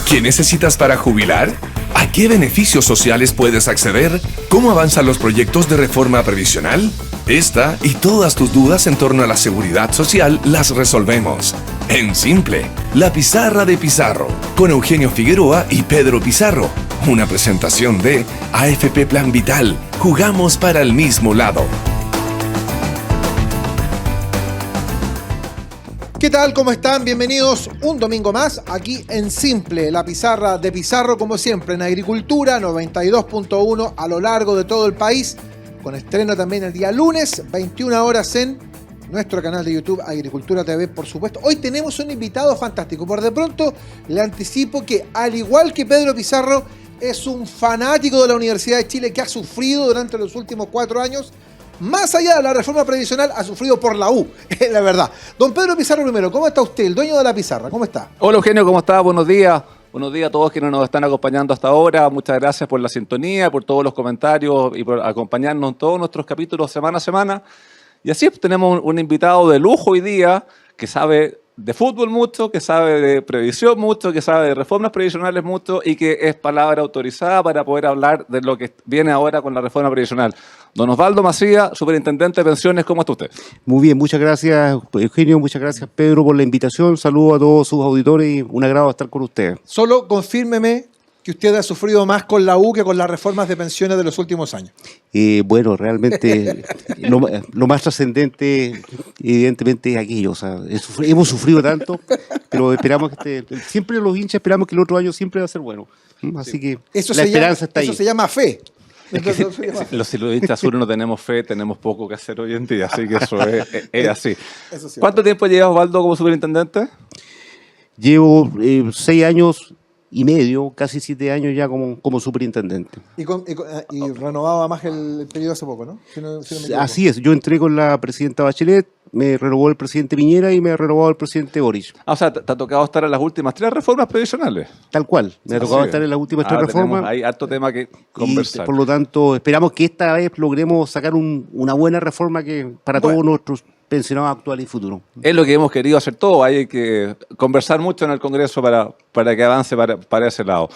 ¿Qué necesitas para jubilar? ¿A qué beneficios sociales puedes acceder? ¿Cómo avanzan los proyectos de reforma previsional? Esta y todas tus dudas en torno a la seguridad social las resolvemos. En Simple, la pizarra de Pizarro, con Eugenio Figueroa y Pedro Pizarro. Una presentación de AFP Plan Vital. Jugamos para el mismo lado. ¿Qué tal? ¿Cómo están? Bienvenidos un domingo más aquí en Simple, la pizarra de Pizarro, como siempre, en Agricultura 92.1 a lo largo de todo el país, con estreno también el día lunes, 21 horas en nuestro canal de YouTube Agricultura TV, por supuesto. Hoy tenemos un invitado fantástico. Por de pronto le anticipo que, al igual que Pedro Pizarro, es un fanático de la Universidad de Chile que ha sufrido durante los últimos 4 años. Más allá de la reforma previsional, ha sufrido por la U, la verdad. Don Pedro Pizarro primero, ¿cómo está usted, el dueño de la pizarra? ¿Cómo está? Hola Eugenio, ¿cómo está? Buenos días. Buenos días a todos quienes nos están acompañando hasta ahora. Muchas gracias por la sintonía, por todos los comentarios y por acompañarnos en todos nuestros capítulos semana a semana. Y así tenemos un invitado de lujo hoy día que sabe de fútbol mucho, que sabe de previsión mucho, que sabe de reformas previsionales mucho y que es palabra autorizada para poder hablar de lo que viene ahora con la reforma previsional. Don Osvaldo Macía, superintendente de pensiones, ¿cómo está usted? Muy bien, muchas gracias Eugenio, muchas gracias Pedro por la invitación. Saludos a todos sus auditores y un agrado estar con ustedes. Solo confírmeme que usted ha sufrido más con la U que con las reformas de pensiones de los últimos años. Bueno, realmente lo más trascendente evidentemente es aquello. O sea, hemos sufrido tanto, pero esperamos que siempre los hinchas esperamos que el otro año siempre va a ser bueno. Así que la esperanza está ahí. Eso se llama fe. Los hinchas azules no tenemos fe, tenemos poco que hacer hoy en día, así que eso es así. Eso sí. ¿Cuánto tiempo lleva Osvaldo como superintendente? Llevo 6 años y medio, casi 7 años ya como superintendente. Y renovaba más el periodo hace poco, ¿no? Si no me equivoco. Así es, yo entré con la presidenta Bachelet, me renovó el presidente Piñera y me renovó el presidente Boric. O sea, te ha tocado estar en las últimas 3 reformas previsionales. Tal cual, me ha tocado estar en las últimas 3 reformas. Hay harto tema que conversar. Y por lo tanto, esperamos que esta vez logremos sacar una buena reforma que para todos nuestros pensionados actuales y futuros. Es lo que hemos querido hacer todos. Hay que conversar mucho en el Congreso para que avance para ese lado.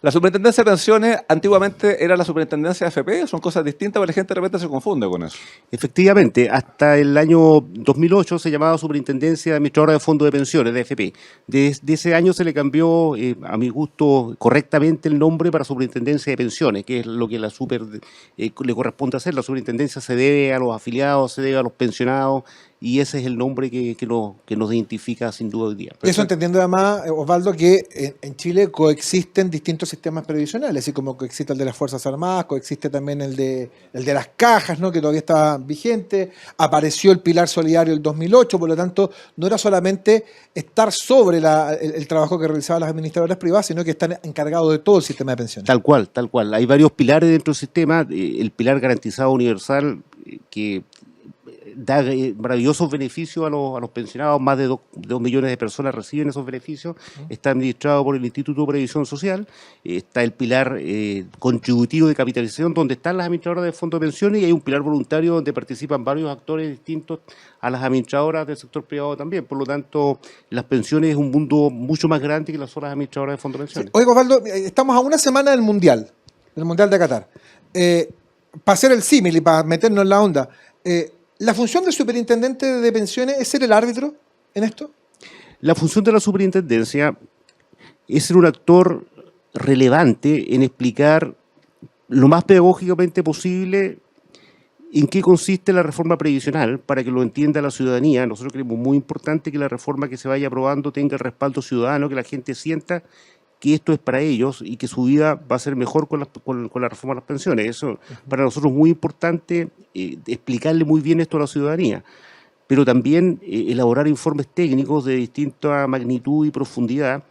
La superintendencia de pensiones antiguamente era la superintendencia de AFP, son cosas distintas, pero la gente de repente se confunde con eso. Efectivamente, hasta el año 2008 se llamaba Superintendencia Administradora de Fondos de Pensiones, de AFP. Desde ese año se le cambió, a mi gusto, correctamente el nombre para Superintendencia de Pensiones, que es lo que le corresponde hacer. La superintendencia se debe a los afiliados, se debe a los pensionados, y ese es el nombre que nos identifica sin duda hoy día. Eso entendiendo además, Osvaldo, que en Chile coexisten distintos sistemas previsionales, así como coexiste el de las Fuerzas Armadas, coexiste también el de las cajas, ¿no? Que todavía está vigente, apareció el Pilar Solidario el 2008, por lo tanto no era solamente estar sobre el trabajo que realizaban las administradoras privadas, sino que están encargados de todo el sistema de pensiones. Tal cual. Hay varios pilares dentro del sistema, el pilar garantizado universal que da maravillosos beneficios a los pensionados, más de 2 millones de personas reciben esos beneficios, está administrado por el Instituto de Previsión Social, está el pilar contributivo de capitalización, donde están las administradoras de fondos de pensiones, y hay un pilar voluntario donde participan varios actores distintos a las administradoras del sector privado también. Por lo tanto, las pensiones es un mundo mucho más grande que las otras administradoras de fondos de pensiones. Sí. Oiga, Osvaldo, estamos a una semana del Mundial de Qatar. Para hacer el símil y para meternos en la onda, ¿la función del superintendente de pensiones es ser el árbitro en esto? La función de la superintendencia es ser un actor relevante en explicar lo más pedagógicamente posible en qué consiste la reforma previsional para que lo entienda la ciudadanía. Nosotros creemos muy importante que la reforma que se vaya aprobando tenga el respaldo ciudadano, que la gente sienta que esto es para ellos y que su vida va a ser mejor con la reforma de las pensiones. Eso para nosotros es muy importante, explicarle muy bien esto a la ciudadanía, pero también elaborar informes técnicos de distinta magnitud y profundidad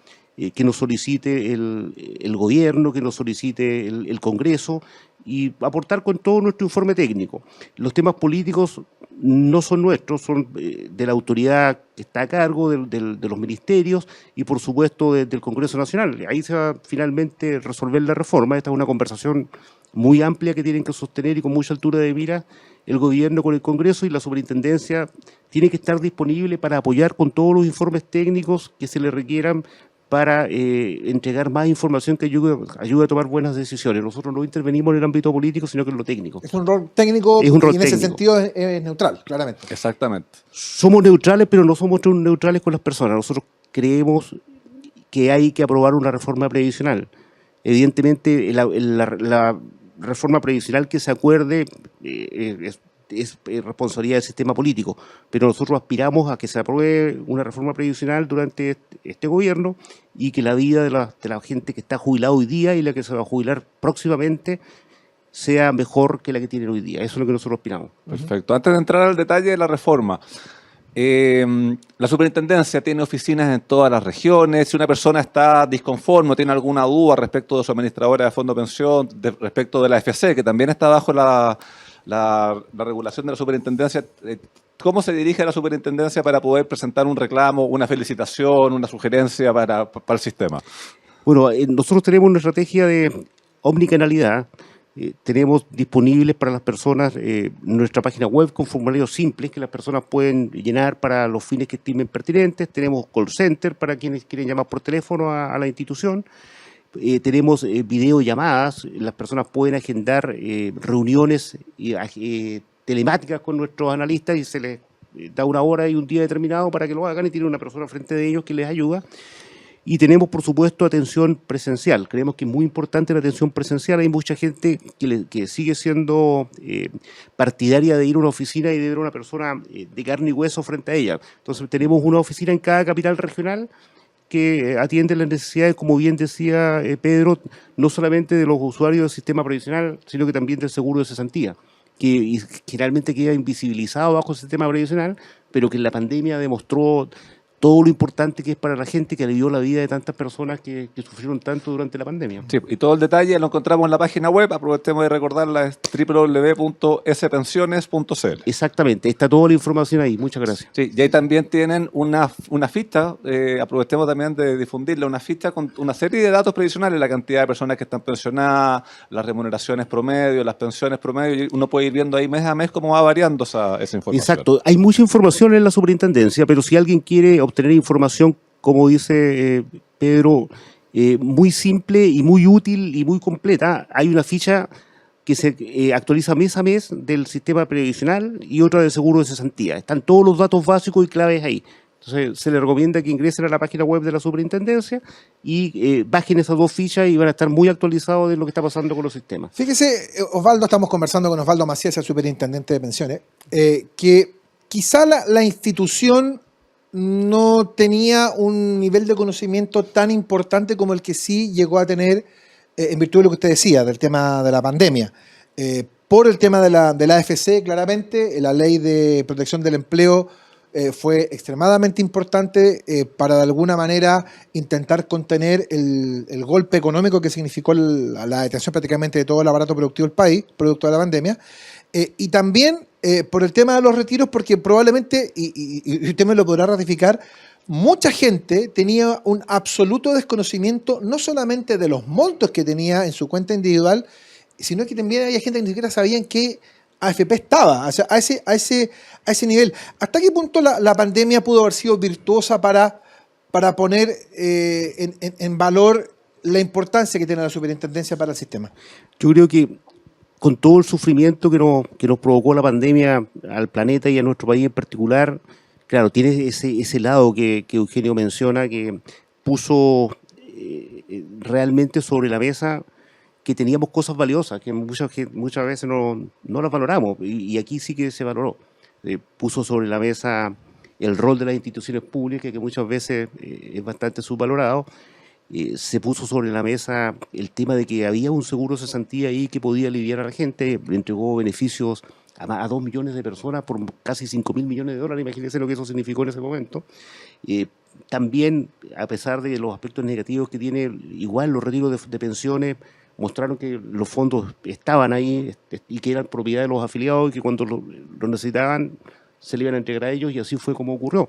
que nos solicite el gobierno, que nos solicite el Congreso, y aportar con todo nuestro informe técnico. Los temas políticos no son nuestros, son de la autoridad que está a cargo, de los ministerios y por supuesto del Congreso Nacional. Ahí se va finalmente resolver la reforma. Esta es una conversación muy amplia que tienen que sostener y con mucha altura de mira el gobierno con el Congreso, y la superintendencia tiene que estar disponible para apoyar con todos los informes técnicos que se le requieran para entregar más información que ayude a tomar buenas decisiones. Nosotros no intervenimos en el ámbito político, sino que en lo técnico. Es un rol técnico Es un rol y en ese técnico. sentido es neutral, claramente. Exactamente. Somos neutrales, pero no somos neutrales con las personas. Nosotros creemos que hay que aprobar una reforma previsional. Evidentemente, la reforma previsional que se acuerde es responsabilidad del sistema político, pero nosotros aspiramos a que se apruebe una reforma previsional durante este gobierno y que la vida de la gente que está jubilada hoy día y la que se va a jubilar próximamente sea mejor que la que tienen hoy día. Eso es lo que nosotros aspiramos. Perfecto. Antes de entrar al detalle de la reforma, la superintendencia tiene oficinas en todas las regiones. Si una persona está disconforme o tiene alguna duda respecto de su administradora de fondo de pensión, respecto de la AFC, que también está bajo la regulación de la superintendencia, ¿cómo se dirige a la superintendencia para poder presentar un reclamo, una felicitación, una sugerencia para el sistema? Bueno, nosotros tenemos una estrategia de omnicanalidad. Tenemos disponibles para las personas nuestra página web con formularios simples que las personas pueden llenar para los fines que estimen pertinentes. Tenemos call center para quienes quieren llamar por teléfono a la institución. Tenemos videollamadas, las personas pueden agendar reuniones telemáticas con nuestros analistas y se les da una hora y un día determinado para que lo hagan y tienen una persona frente de ellos que les ayuda. Y tenemos, por supuesto, atención presencial. Creemos que es muy importante la atención presencial. Hay mucha gente que sigue siendo partidaria de ir a una oficina y de ver a una persona de carne y hueso frente a ella. Entonces tenemos una oficina en cada capital regional que atiende las necesidades, como bien decía Pedro, no solamente de los usuarios del sistema previsional, sino que también del seguro de cesantía, que generalmente queda invisibilizado bajo el sistema previsional, pero que en la pandemia demostró todo lo importante que es para la gente, que alivió la vida de tantas personas que sufrieron tanto durante la pandemia. Sí, y todo el detalle lo encontramos en la página web, aprovechemos de recordarla, es www.spensiones.cl. Exactamente, está toda la información ahí, muchas gracias. Sí, y ahí también tienen una ficha, aprovechemos también de difundirla, una ficha con una serie de datos previsionales, la cantidad de personas que están pensionadas, las remuneraciones promedio, las pensiones promedio, y uno puede ir viendo ahí mes a mes cómo va variando esa información. Exacto, hay mucha información en la superintendencia, pero si alguien quiere obtener información, como dice Pedro, muy simple y muy útil y muy completa, hay una ficha que se actualiza mes a mes del sistema previsional y otra del seguro de cesantía. Están todos los datos básicos y claves ahí. Entonces se les recomienda que ingresen a la página web de la superintendencia y bajen esas dos fichas y van a estar muy actualizados de lo que está pasando con los sistemas. Fíjese, Osvaldo, estamos conversando con Osvaldo Macías, el superintendente de pensiones, que quizá la institución no tenía un nivel de conocimiento tan importante como el que sí llegó a tener en virtud de lo que usted decía, del tema de la pandemia. Por el tema de la AFC, claramente, la ley de protección del empleo fue extremadamente importante para de alguna manera intentar contener el golpe económico que significó la detención prácticamente de todo el aparato productivo del país, producto de la pandemia. Y también por el tema de los retiros, porque probablemente, y usted me lo podrá ratificar, mucha gente tenía un absoluto desconocimiento no solamente de los montos que tenía en su cuenta individual, sino que también había gente que ni siquiera sabía en qué AFP estaba, o sea, a ese nivel. ¿Hasta qué punto la pandemia pudo haber sido virtuosa para poner en valor la importancia que tiene la superintendencia para el sistema? Yo creo que con todo el sufrimiento que nos provocó la pandemia al planeta y a nuestro país en particular, claro, tiene ese lado que Eugenio menciona, que puso realmente sobre la mesa que teníamos cosas valiosas, que muchas veces no las valoramos, y aquí sí que se valoró. Puso sobre la mesa el rol de las instituciones públicas, que muchas veces es bastante subvalorado. Se puso sobre la mesa el tema de que había un seguro de cesantía ahí que podía aliviar a la gente, le entregó beneficios a 2 millones de personas por casi 5.000 millones de dólares, imagínense lo que eso significó en ese momento. También, a pesar de los aspectos negativos que tiene, igual los retiros de pensiones mostraron que los fondos estaban ahí y que eran propiedad de los afiliados y que cuando lo necesitaban se le iban a entregar a ellos, y así fue como ocurrió.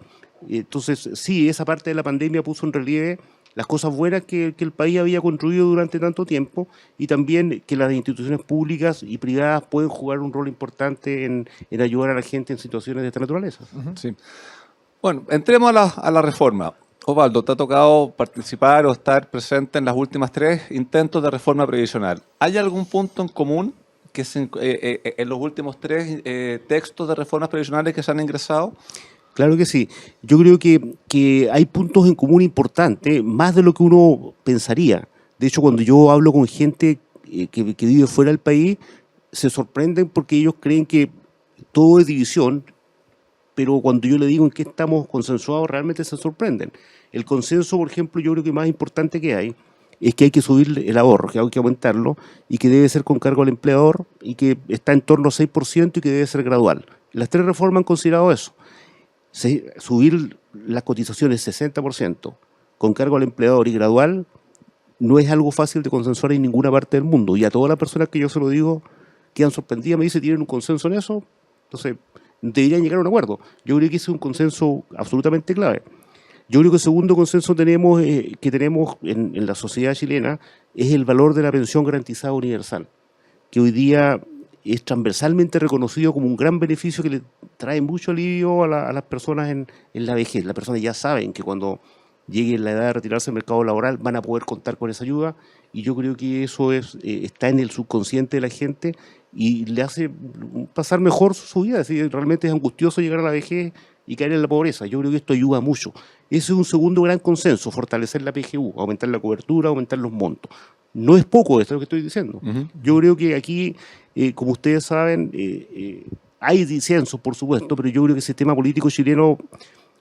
Entonces, sí, esa parte de la pandemia puso en relieve las cosas buenas que el país había construido durante tanto tiempo, y también que las instituciones públicas y privadas pueden jugar un rol importante en ayudar a la gente en situaciones de esta naturaleza. Sí. Bueno, entremos a la reforma. Osvaldo, te ha tocado participar o estar presente en las últimas 3 intentos de reforma previsional. ¿Hay algún punto en común que en los últimos 3 textos de reformas previsionales que se han ingresado? Claro que sí. Yo creo que hay puntos en común importantes, más de lo que uno pensaría. De hecho, cuando yo hablo con gente que vive fuera del país, se sorprenden porque ellos creen que todo es división, pero cuando yo le digo en qué estamos consensuados, realmente se sorprenden. El consenso, por ejemplo, yo creo que más importante que hay es que hay que subir el ahorro, que hay que aumentarlo, y que debe ser con cargo al empleador, y que está en torno al 6% y que debe ser gradual. Las 3 reformas han considerado eso. Subir las cotizaciones 60% con cargo al empleador y gradual no es algo fácil de consensuar en ninguna parte del mundo. Y a todas las personas que yo se lo digo quedan sorprendidas, me dicen, ¿tienen un consenso en eso? Entonces, deberían llegar a un acuerdo. Yo creo que ese es un consenso absolutamente clave. Yo creo que el segundo consenso que tenemos en la sociedad chilena es el valor de la pensión garantizada universal, que hoy día es transversalmente reconocido como un gran beneficio que le trae mucho alivio a las personas en la vejez. Las personas ya saben que cuando llegue la edad de retirarse del mercado laboral van a poder contar con esa ayuda, y yo creo que eso está en el subconsciente de la gente y le hace pasar mejor su vida. Es decir, realmente es angustioso llegar a la vejez y caer en la pobreza. Yo creo que esto ayuda mucho. Ese es un segundo gran consenso: fortalecer la PGU, aumentar la cobertura, aumentar los montos. No es poco esto lo que estoy diciendo. Yo creo que aquí, como ustedes saben, hay disensos, por supuesto, pero yo creo que el sistema político chileno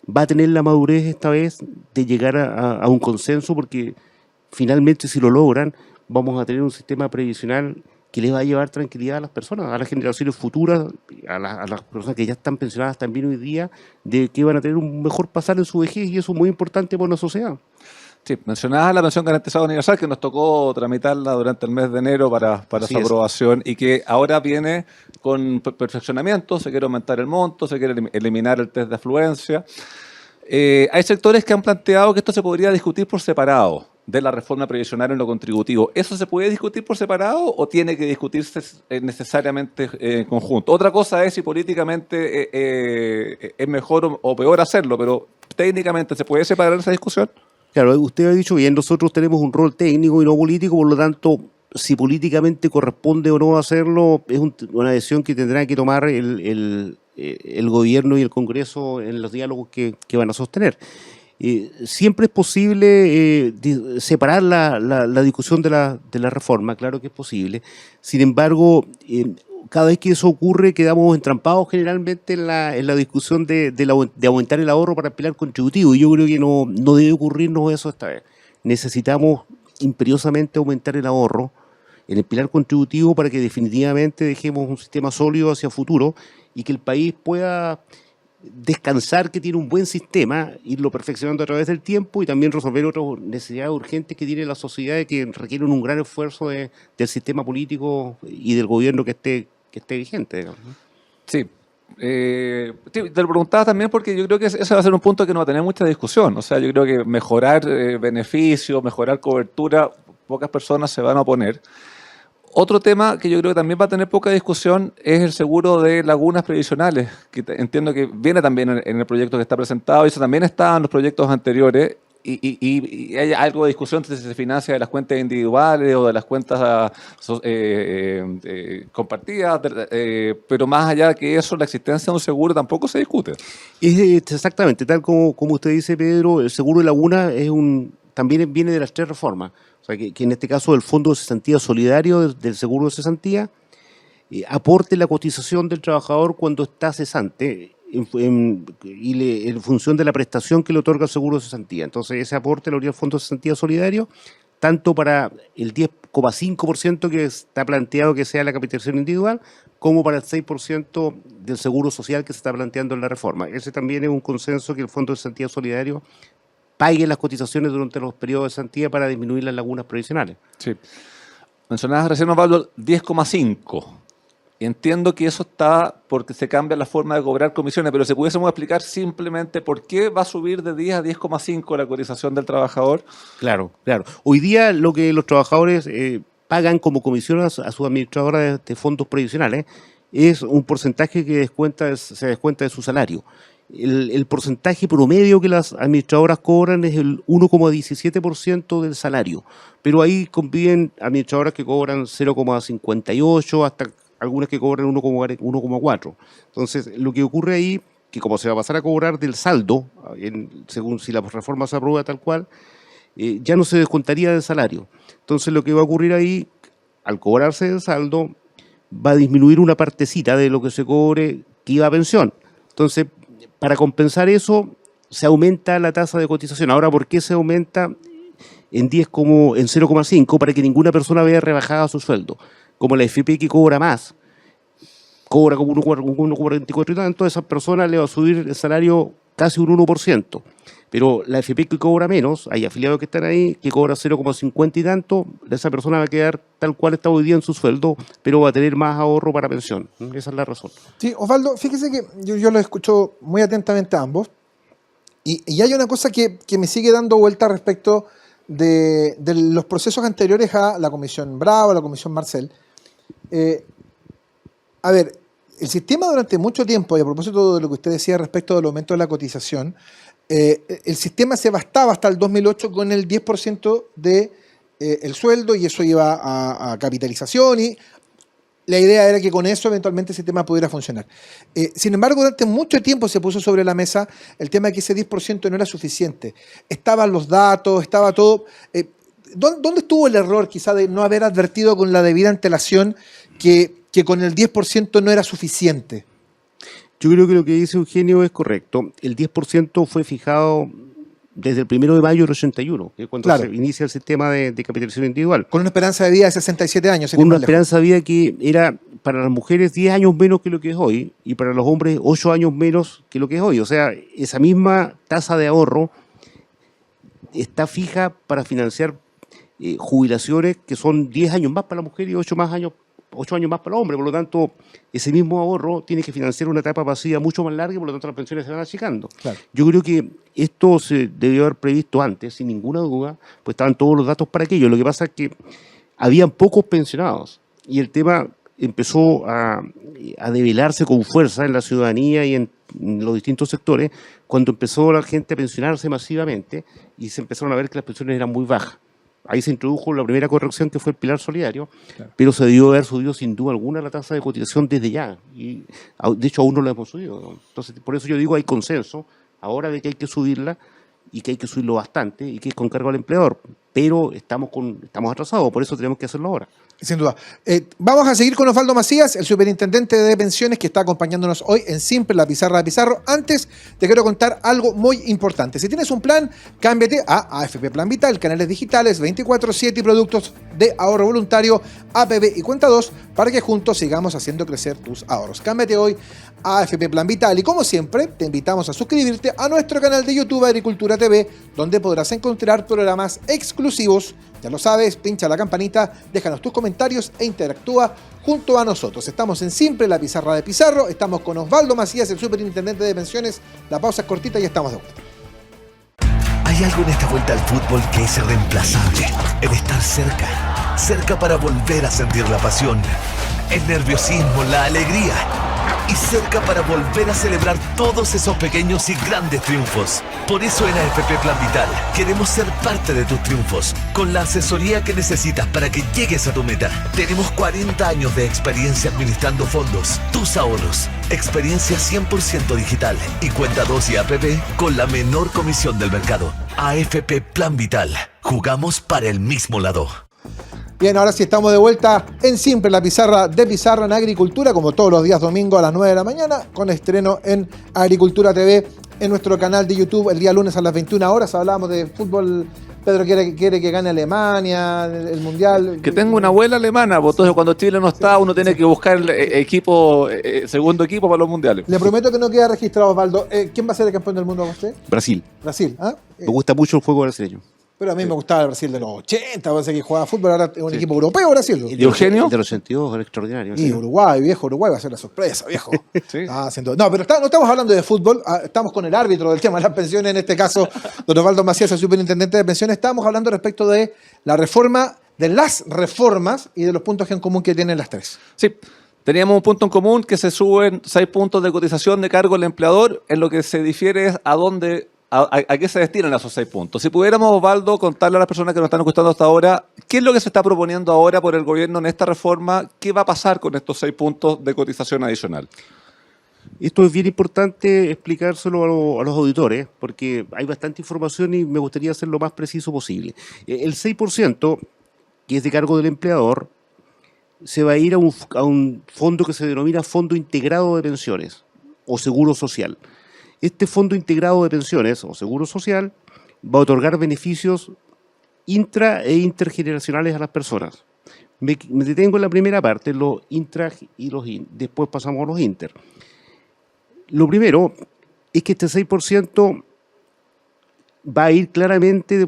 va a tener la madurez esta vez de llegar a un consenso, porque finalmente, si lo logran, vamos a tener un sistema previsional que le va a llevar tranquilidad a las personas, a las generaciones futuras, a las personas que ya están pensionadas también hoy día, de que van a tener un mejor pasar en su vejez, y eso es muy importante para la sociedad. Sí, mencionabas la pensión garantizada universal, que nos tocó tramitarla durante el mes de enero para su aprobación, y que ahora viene con perfeccionamiento. Se quiere aumentar el monto, se quiere eliminar el test de afluencia. Hay sectores que han planteado que esto se podría discutir por separado de la reforma previsional en lo contributivo. ¿Eso se puede discutir por separado o tiene que discutirse necesariamente en conjunto? Otra cosa es si políticamente es mejor o peor hacerlo, pero técnicamente ¿se puede separar esa discusión? Claro, usted ha dicho bien, nosotros tenemos un rol técnico y no político, por lo tanto, si políticamente corresponde o no hacerlo, es una decisión que tendrá que tomar el gobierno y el Congreso en los diálogos que van a sostener. Siempre es posible separar la discusión de la reforma, claro que es posible. Sin embargo, cada vez que eso ocurre, quedamos entrampados generalmente en la discusión de aumentar el ahorro para el pilar contributivo, y yo creo que no debe ocurrirnos eso esta vez. Necesitamos imperiosamente aumentar el ahorro en el pilar contributivo para que definitivamente dejemos un sistema sólido hacia futuro y que el país pueda descansar que tiene un buen sistema, irlo perfeccionando a través del tiempo, y también resolver otras necesidades urgentes que tiene la sociedad y que requieren un gran esfuerzo del sistema político y del gobierno que esté vigente, digamos. Sí. Te lo preguntaba también porque yo creo que ese va a ser un punto que no va a tener mucha discusión. O sea, yo creo que mejorar beneficios, mejorar cobertura, pocas personas se van a oponer. Otro tema que yo creo que también va a tener poca discusión es el seguro de lagunas previsionales, que entiendo que viene también en el proyecto que está presentado, y eso también está en los proyectos anteriores, y hay algo de discusión si se financia de las cuentas individuales o de las cuentas compartidas, pero más allá que eso, la existencia de un seguro tampoco se discute. Exactamente, tal como usted dice, Pedro, el seguro de laguna también viene de las 3 reformas. O sea, que en este caso el Fondo de Cesantía Solidario del Seguro de Cesantía aporte la cotización del trabajador cuando está cesante en función de la prestación que le otorga el Seguro de Cesantía. Entonces ese aporte lo haría el Fondo de Cesantía Solidario, tanto para el 10,5% que está planteado que sea la capitalización individual, como para el 6% del Seguro Social que se está planteando en la reforma. Ese también es un consenso, que el Fondo de Cesantía Solidario pague las cotizaciones durante los periodos de cesantía para disminuir las lagunas previsionales. Sí. Mencionabas recién, Osvaldo, 10,5. Entiendo que eso está porque se cambia la forma de cobrar comisiones, pero si pudiésemos explicar simplemente por qué va a subir de 10 a 10,5 la cotización del trabajador. Claro. Hoy día lo que los trabajadores pagan como comisión a su administradora de fondos previsionales es un porcentaje que se descuenta de su salario. el porcentaje promedio que las administradoras cobran es el 1,17% del salario, pero ahí conviven administradoras que cobran 0,58 hasta algunas que cobran 1,4. Entonces, lo que ocurre ahí, que como se va a pasar a cobrar del saldo, según si la reforma se aprueba tal cual, ya no se descontaría del salario. Entonces, lo que va a ocurrir ahí, al cobrarse del saldo, va a disminuir una partecita de lo que se cobre que iba a pensión. Entonces, para compensar eso, se aumenta la tasa de cotización. Ahora, ¿por qué se aumenta en 0,5? Para que ninguna persona vea rebajada su sueldo. Como la AFP que cobra más, cobra como 1,44 y tanto, a esa persona le va a subir el salario casi un 1%. Pero la AFP que cobra menos, hay afiliados que están ahí, que cobra 0,50 y tanto, esa persona va a quedar tal cual está hoy día en su sueldo, pero va a tener más ahorro para pensión. Esa es la razón. Sí, Osvaldo, fíjese que yo lo escucho muy atentamente a ambos, y hay una cosa que me sigue dando vuelta respecto de los procesos anteriores a la Comisión Bravo, a la Comisión Marcel. A ver, el sistema durante mucho tiempo, y a propósito de lo que usted decía respecto del aumento de la cotización, el sistema se bastaba hasta el 2008 con el 10% de el sueldo, y eso iba a capitalización, y la idea era que con eso eventualmente el sistema pudiera funcionar. Sin embargo, durante mucho tiempo se puso sobre la mesa el tema de que ese 10% no era suficiente. Estaban los datos, estaba todo. ¿Dónde estuvo el error quizá de no haber advertido con la debida antelación que con el 10% no era suficiente? Yo creo que lo que dice Eugenio es correcto. El 10% fue fijado desde el 1 de mayo del 81, que es cuando se inicia el sistema de capitalización individual. Con una esperanza de vida de 67 años. Con una esperanza de vida que era para las mujeres 10 años menos que lo que es hoy, y para los hombres 8 años menos que lo que es hoy. O sea, esa misma tasa de ahorro está fija para financiar jubilaciones que son 10 años más para la mujer y 8 años más para el hombre. Por lo tanto, ese mismo ahorro tiene que financiar una etapa pasiva mucho más larga, y por lo tanto las pensiones se van achicando. Claro. Yo creo que esto se debió haber previsto antes, sin ninguna duda, pues estaban todos los datos para aquello. Lo que pasa es que habían pocos pensionados, y el tema empezó a develarse con fuerza en la ciudadanía y en los distintos sectores, cuando empezó la gente a pensionarse masivamente y se empezaron a ver que las pensiones eran muy bajas. Ahí se introdujo la primera corrección, que fue el pilar solidario, claro, pero se debió haber subido sin duda alguna la tasa de cotización desde ya, y de hecho aún no la hemos subido, ¿no? Entonces, por eso yo digo, hay consenso ahora de que hay que subirla, y que hay que subirlo bastante, y que es con cargo al empleador, pero estamos atrasados, por eso tenemos que hacerlo ahora. Sin duda. Vamos a seguir con Osvaldo Macías, el superintendente de pensiones, que está acompañándonos hoy en Simple, la pizarra de Pizarro. Antes, te quiero contar algo muy importante. Si tienes un plan, cámbiate a AFP Plan Vital, canales digitales 24/7 y productos de ahorro voluntario, APB y Cuenta 2, para que juntos sigamos haciendo crecer tus ahorros. Cámbiate hoy a AFP Plan Vital, y como siempre, te invitamos a suscribirte a nuestro canal de YouTube Agricultura TV, donde podrás encontrar programas exclusivos. Ya lo sabes, pincha la campanita, déjanos tus comentarios e interactúa junto a nosotros. Estamos en Simple, la pizarra de Pizarro. Estamos con Osvaldo Macías, el superintendente de pensiones. La pausa es cortita y estamos de vuelta. Hay algo en esta vuelta al fútbol que es irreemplazable. El estar cerca. Cerca para volver a sentir la pasión, el nerviosismo, la alegría. Y cerca para volver a celebrar todos esos pequeños y grandes triunfos. Por eso en AFP Plan Vital queremos ser parte de tus triunfos, con la asesoría que necesitas para que llegues a tu meta. Tenemos 40 años de experiencia administrando fondos, tus ahorros, experiencia 100% digital, y Cuenta 2 y APB con la menor comisión del mercado. AFP Plan Vital. Jugamos para el mismo lado. Bien, ahora sí estamos de vuelta en Simple, la pizarra de Pizarro en Agricultura, como todos los días domingo a las 9 de la mañana, con estreno en Agricultura TV, en nuestro canal de YouTube, el día lunes a las 21 horas. Hablábamos de fútbol. Pedro quiere que gane Alemania, el Mundial. Que tengo una abuela alemana, pues entonces cuando Chile no está, uno tiene que buscar el segundo equipo para los mundiales. Le prometo que no queda registrado, Osvaldo. ¿Quién va a ser el campeón del mundo con usted? Brasil. Brasil, ¿ah? Me gusta mucho el juego brasileño. Pero a mí me gustaba el Brasil de los 80, parece que jugaba fútbol, ahora es un equipo europeo, Brasil. ¿Y Eugenio? De los 82, era extraordinario. Y Uruguay, viejo, Uruguay va a ser la sorpresa, viejo. Sí. No, pero no estamos hablando de fútbol, estamos con el árbitro del tema de las pensiones, en este caso, don Osvaldo Macías, el superintendente de pensiones. Estábamos hablando respecto de la reforma, de las reformas y de los puntos en común que tienen las tres. Sí. Teníamos un punto en común, que se suben 6 puntos de cotización de cargo al empleador. En lo que se difiere es a qué se destinan esos 6 puntos. Si pudiéramos, Osvaldo, contarle a las personas que nos están escuchando hasta ahora, ¿qué es lo que se está proponiendo ahora por el gobierno en esta reforma? ¿Qué va a pasar con estos 6 puntos de cotización adicional? Esto es bien importante explicárselo a los auditores, porque hay bastante información y me gustaría ser lo más preciso posible. El 6%, que es de cargo del empleador, se va a ir a un fondo que se denomina Fondo Integrado de Pensiones o Seguro Social. Este Fondo Integrado de Pensiones o Seguro Social va a otorgar beneficios intra e intergeneracionales a las personas. Me detengo en la primera parte, los intra y después pasamos a los inter. Lo primero es que este 6% va a ir claramente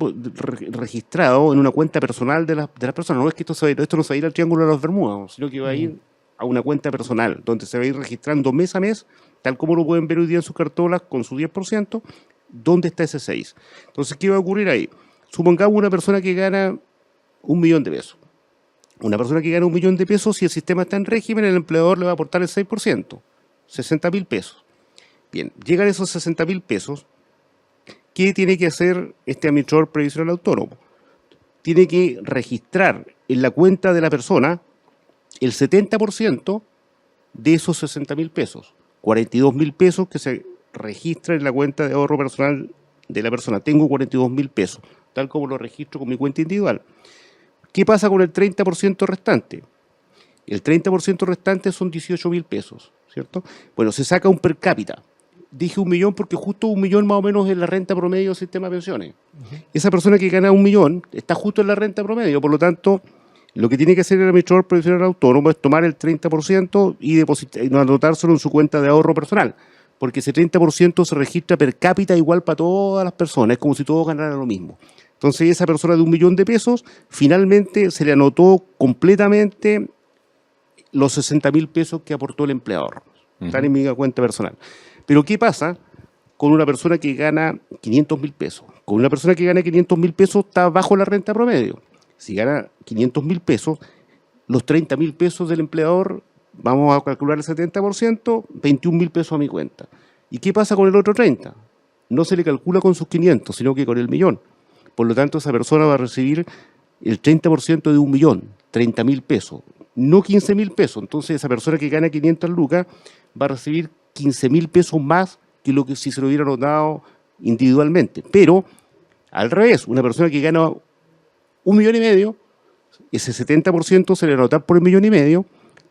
registrado en una cuenta personal de las personas. No es que esto no se va a ir al Triángulo de las Bermudas, sino que va a ir a una cuenta personal, donde se va a ir registrando mes a mes, tal como lo pueden ver hoy día en sus cartolas, con su 10%, dónde está ese 6. Entonces, ¿qué va a ocurrir ahí? Supongamos una persona que gana 1 millón de pesos. Una persona que gana 1 millón de pesos, si el sistema está en régimen, el empleador le va a aportar el 6%, 60.000 pesos. Bien, llegan esos 60.000 pesos. ¿Qué tiene que hacer este administrador previsional autónomo? Tiene que registrar en la cuenta de la persona el 70% de esos 60.000 pesos. 42.000 pesos que se registra en la cuenta de ahorro personal de la persona. Tengo 42.000 pesos, tal como lo registro con mi cuenta individual. ¿Qué pasa con el 30% restante? El 30% restante son 18.000 pesos, ¿cierto? Bueno, se saca un per cápita. Dije 1 millón porque justo 1 millón más o menos es la renta promedio del sistema de pensiones. Esa persona que gana 1 millón está justo en la renta promedio, por lo tanto, lo que tiene que hacer el administrador previsional autónomo es tomar el 30% y anotárselo en su cuenta de ahorro personal, porque ese 30% se registra per cápita igual para todas las personas, es como si todos ganaran lo mismo. Entonces, esa persona de 1 millón de pesos, finalmente se le anotó completamente los 60.000 pesos que aportó el empleador. Están en mi cuenta personal. Pero ¿qué pasa con una persona que gana 500.000 pesos? Con una persona que gana 500.000 pesos está bajo la renta promedio. Si gana 500.000 pesos, los 30.000 pesos del empleador, vamos a calcular el 70%, 21.000 pesos a mi cuenta. ¿Y qué pasa con el otro 30? No se le calcula con sus 500, sino que con el millón. Por lo tanto, esa persona va a recibir el 30% de 1 millón, 30.000 pesos, no 15.000 pesos. Entonces, esa persona que gana 500 lucas va a recibir 15.000 pesos más que lo que si se lo hubiera anotado individualmente. Pero, al revés, una persona que gana 1,5 millones, ese 70% se le va a anotar por 1,5 millones,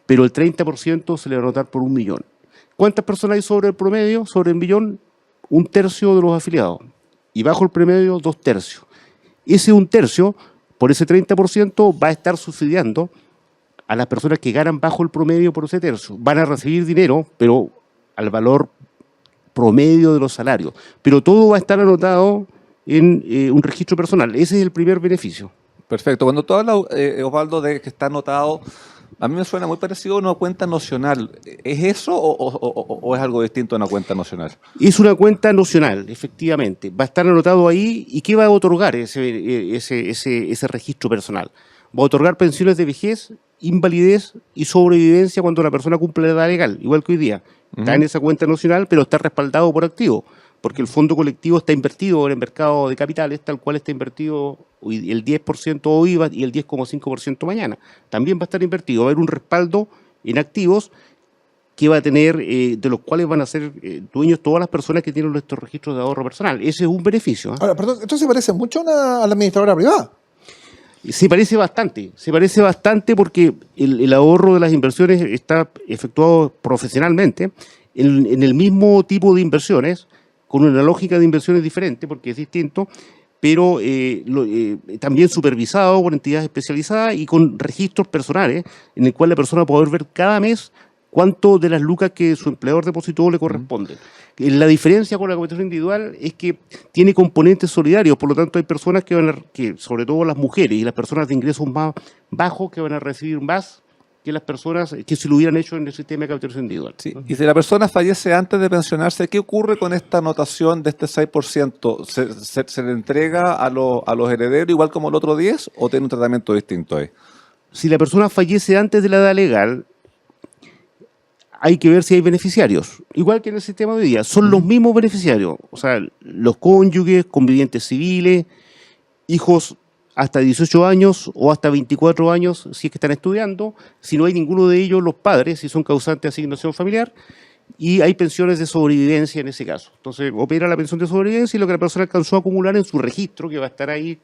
pero el 30% se le va a anotar por 1 millón. ¿Cuántas personas hay sobre el promedio? Sobre el millón, 1/3 de los afiliados. Y bajo el promedio, 2/3. Ese 1/3, por ese 30%, va a estar subsidiando a las personas que ganan bajo el promedio por ese tercio. Van a recibir dinero, pero al valor promedio de los salarios. Pero todo va a estar anotado en un registro personal. Ese es el primer beneficio. Perfecto. Cuando tú hablas, Osvaldo, de que está anotado, a mí me suena muy parecido a una cuenta nocional. ¿Es eso o es algo distinto a una cuenta nocional? Es una cuenta nocional, efectivamente. Va a estar anotado ahí. ¿Y qué va a otorgar ese registro personal? Va a otorgar pensiones de vejez, invalidez y sobrevivencia cuando la persona cumple la edad legal, igual que hoy día. Está en esa cuenta nacional, pero está respaldado por activos, porque el fondo colectivo está invertido en el mercado de capitales, tal cual está invertido hoy, el 10% hoy y el 10,5% mañana. También va a estar invertido, va a haber un respaldo en activos que va a tener, de los cuales van a ser dueños todas las personas que tienen estos registros de ahorro personal. Ese es un beneficio. Ahora, perdón, ¿esto se parece mucho a la administradora privada? Se parece bastante porque el ahorro de las inversiones está efectuado profesionalmente en el mismo tipo de inversiones, con una lógica de inversiones diferente, porque es distinto, pero también supervisado por entidades especializadas y con registros personales, en el cual la persona va a poder ver cada mes cuánto de las lucas que su empleador depositó le corresponden. La diferencia con la capitalización individual es que tiene componentes solidarios, por lo tanto hay personas que sobre todo las mujeres y las personas de ingresos más bajos, que van a recibir más que las personas que se lo hubieran hecho en el sistema de capitalización individual. Sí. Y si la persona fallece antes de pensionarse, ¿qué ocurre con esta anotación de este 6%? ¿Se le entrega a los herederos igual como el otro 10% o tiene un tratamiento distinto ahí? Si la persona fallece antes de la edad legal, hay que ver si hay beneficiarios. Igual que en el sistema de hoy día, son los mismos beneficiarios. O sea, los cónyuges, convivientes civiles, hijos hasta 18 años o hasta 24 años si es que están estudiando. Si no hay ninguno de ellos, los padres, si son causantes de asignación familiar. Y hay pensiones de sobrevivencia en ese caso. Entonces, opera la pensión de sobrevivencia y lo que la persona alcanzó a acumular en su registro, que va a estar ahí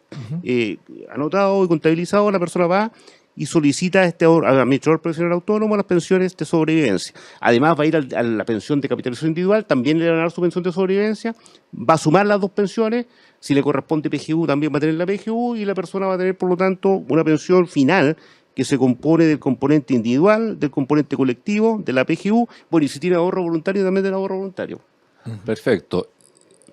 anotado y contabilizado, la persona va y solicita a este administrador profesional autónomo las pensiones de sobrevivencia. Además, va a ir a la pensión de capitalización individual, también le van a dar su pensión de sobrevivencia, va a sumar las dos pensiones, si le corresponde PGU también va a tener la PGU y la persona va a tener, por lo tanto, una pensión final que se compone del componente individual, del componente colectivo, de la PGU, bueno, y si tiene ahorro voluntario, también del ahorro voluntario. Perfecto.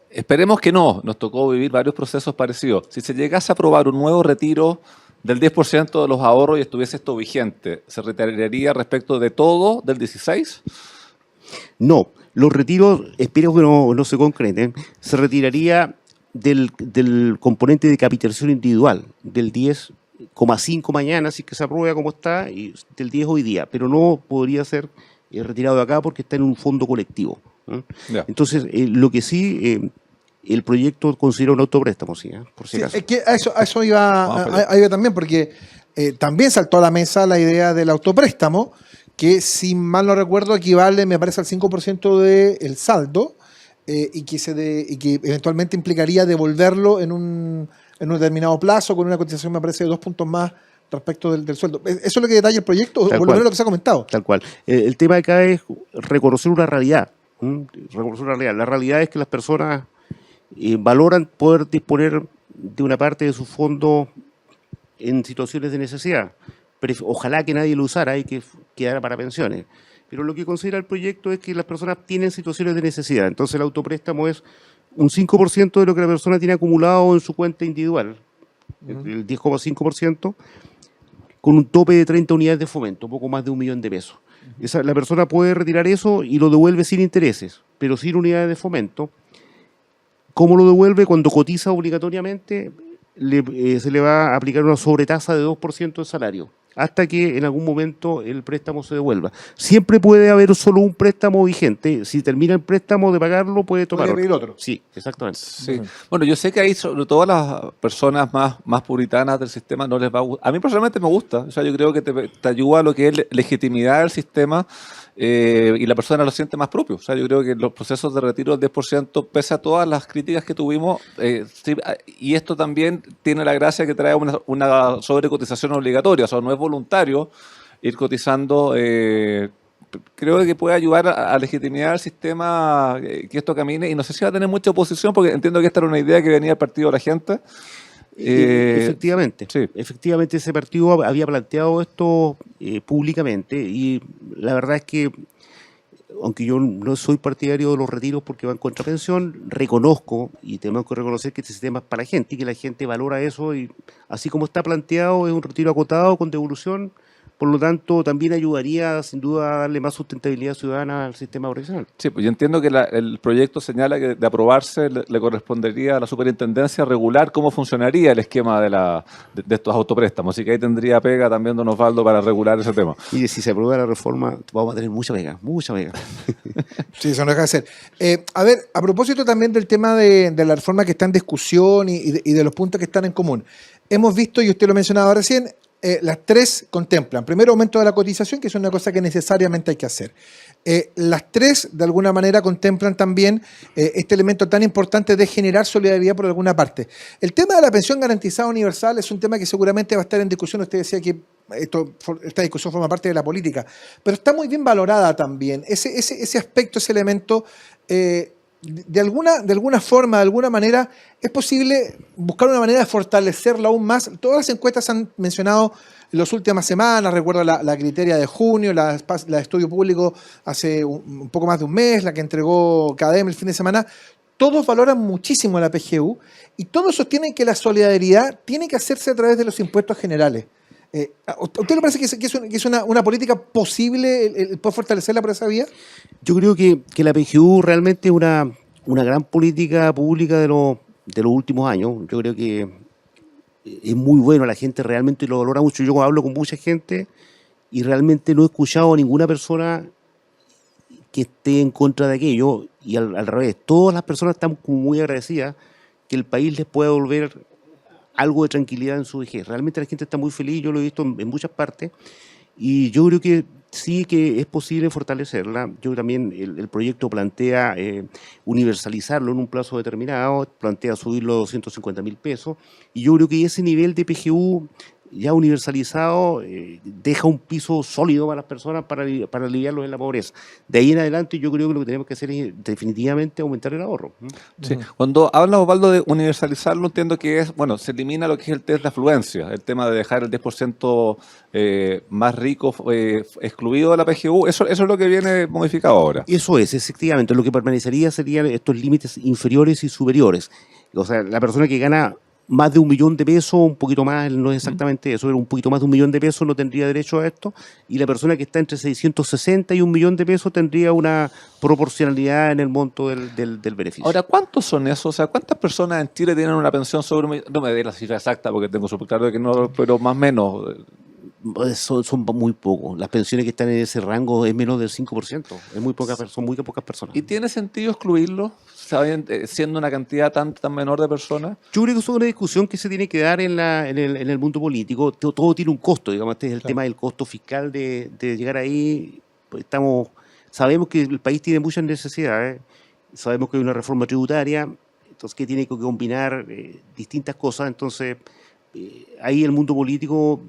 Esperemos que no, nos tocó vivir varios procesos parecidos. Si se llegase a aprobar un nuevo retiro del 10% de los ahorros y estuviese esto vigente, ¿se retiraría respecto de todo del 16? No, los retiros, espero que no se concreten, se retiraría del componente de capitalización individual, del 10,5 mañana, si es que se aprueba como está, y del 10 hoy día, pero no podría ser retirado de acá porque está en un fondo colectivo. Ya. Entonces, lo que sí, el proyecto considera un autopréstamo, sí, por si Sí, acaso. es que a eso iba también, porque también saltó a la mesa la idea del autopréstamo, que si mal no recuerdo equivale, me parece, al 5% del saldo, y que eventualmente implicaría devolverlo en un determinado plazo con una cotización, me parece, de 2 puntos más respecto del sueldo. ¿Eso es lo que detalla el proyecto o Tal por lo cual. menos lo que se ha comentado? Tal cual. El tema acá es reconocer una realidad. Reconocer una realidad. La realidad es que las personas valoran poder disponer de una parte de su fondo en situaciones de necesidad. Ojalá que nadie lo usara y que quedara para pensiones. Pero lo que considera el proyecto es que las personas tienen situaciones de necesidad. Entonces el autopréstamo es un 5% de lo que la persona tiene acumulado en su cuenta individual, el 10,5%, con un tope de 30 unidades de fomento, poco más de 1 millón de pesos. La persona puede retirar eso y lo devuelve sin intereses, pero sin unidades de fomento. ¿Cómo lo devuelve? Cuando cotiza obligatoriamente, se le va a aplicar una sobretasa de 2% del salario, hasta que en algún momento el préstamo se devuelva. Siempre puede haber solo un préstamo vigente. Si termina el préstamo de pagarlo, puede tomar Puede pedir otro. Sí, exactamente. Sí. Bueno, yo sé que ahí, sobre todo a las personas más puritanas del sistema, no les va a gustar. A mí personalmente me gusta. O sea, yo creo que te ayuda a lo que es legitimidad del sistema y la persona lo siente más propio. O sea, yo creo que los procesos de retiro del 10%, pese a todas las críticas que tuvimos, sí, y esto también tiene la gracia que trae una sobrecotización obligatoria. O sea, no es voluntario ir cotizando. Creo que puede ayudar a legitimar el sistema, que esto camine, y no sé si va a tener mucha oposición, porque entiendo que esta era una idea que venía del partido de la gente. Efectivamente, sí. Efectivamente ese partido había planteado esto públicamente y la verdad es que, aunque yo no soy partidario de los retiros porque van contra pensión, reconozco y tenemos que reconocer que este sistema es para la gente y que la gente valora eso, y así como está planteado es un retiro acotado con devolución. Por lo tanto, también ayudaría sin duda a darle más sustentabilidad ciudadana al sistema profesional. Sí, pues yo entiendo que el proyecto señala que de aprobarse le correspondería a la superintendencia regular cómo funcionaría el esquema de estos autopréstamos. Así que ahí tendría pega también don Osvaldo para regular ese tema. Y si se aprueba la reforma, vamos a tener mucha pega, mucha pega. Sí, eso no deja de ser. A ver, a propósito también del tema de la reforma que está en discusión y de los puntos que están en común. Hemos visto, y usted lo mencionaba recién, las tres contemplan, primero, aumento de la cotización, que es una cosa que necesariamente hay que hacer. Las tres, de alguna manera, contemplan también este elemento tan importante de generar solidaridad por alguna parte. El tema de la pensión garantizada universal es un tema que seguramente va a estar en discusión. Usted decía que esta discusión forma parte de la política, pero está muy bien valorada también. Ese aspecto, ese elemento, de alguna forma, de alguna manera, es posible buscar una manera de fortalecerlo aún más. Todas las encuestas han mencionado en las últimas semanas, recuerdo la criteria de junio, la de estudio público hace un poco más de un mes, la que entregó CADEM el fin de semana. Todos valoran muchísimo la PGU y todos sostienen que la solidaridad tiene que hacerse a través de los impuestos generales. ¿A usted le parece que es una política posible el poder fortalecerla por esa vía? Yo creo que la PGU realmente es una gran política pública de los últimos años. Yo creo que es muy bueno, la gente realmente lo valora mucho. Yo hablo con mucha gente y realmente no he escuchado a ninguna persona que esté en contra de aquello, y al revés, todas las personas están como muy agradecidas que el país les pueda devolver algo de tranquilidad en su vejez. Realmente la gente está muy feliz, yo lo he visto en muchas partes, y yo creo que sí que es posible fortalecerla. Yo también, el proyecto plantea universalizarlo en un plazo determinado, plantea subirlo a 250.000 pesos, y yo creo que ese nivel de PGU ya universalizado deja un piso sólido para las personas para aliviarlos en la pobreza. De ahí en adelante yo creo que lo que tenemos que hacer es definitivamente aumentar el ahorro. Sí. Cuando hablas, Osvaldo, de universalizarlo, entiendo que es, bueno, se elimina lo que es el test de afluencia, el tema de dejar el 10% más rico excluido de la PGU, eso es lo que viene modificado ahora. Eso es, efectivamente. Lo que permanecería serían estos límites inferiores y superiores. O sea, la persona que gana más de 1 millón de pesos, un poquito más, no es exactamente eso, pero un poquito más de 1 millón de pesos no tendría derecho a esto, y la persona que está entre 660 y 1 millón de pesos tendría una proporcionalidad en el monto del beneficio. Ahora, ¿cuántos son esos? O sea, ¿cuántas personas en Chile tienen una pensión sobre un millón? No me dé la cifra exacta porque tengo súper claro que no, pero más o menos. Son muy pocos. Las pensiones que están en ese rango es menos del 5%. Es muy pocas, son muy pocas personas. ¿Y tiene sentido excluirlo, siendo una cantidad tan menor de personas? Yo creo que eso es una discusión que se tiene que dar en el mundo político. Todo tiene un costo, digamos. Este es el tema del costo fiscal de llegar ahí. Pues sabemos que el país tiene muchas necesidades. Sabemos que hay una reforma tributaria, entonces que tiene que combinar distintas cosas. Entonces, ahí el mundo político,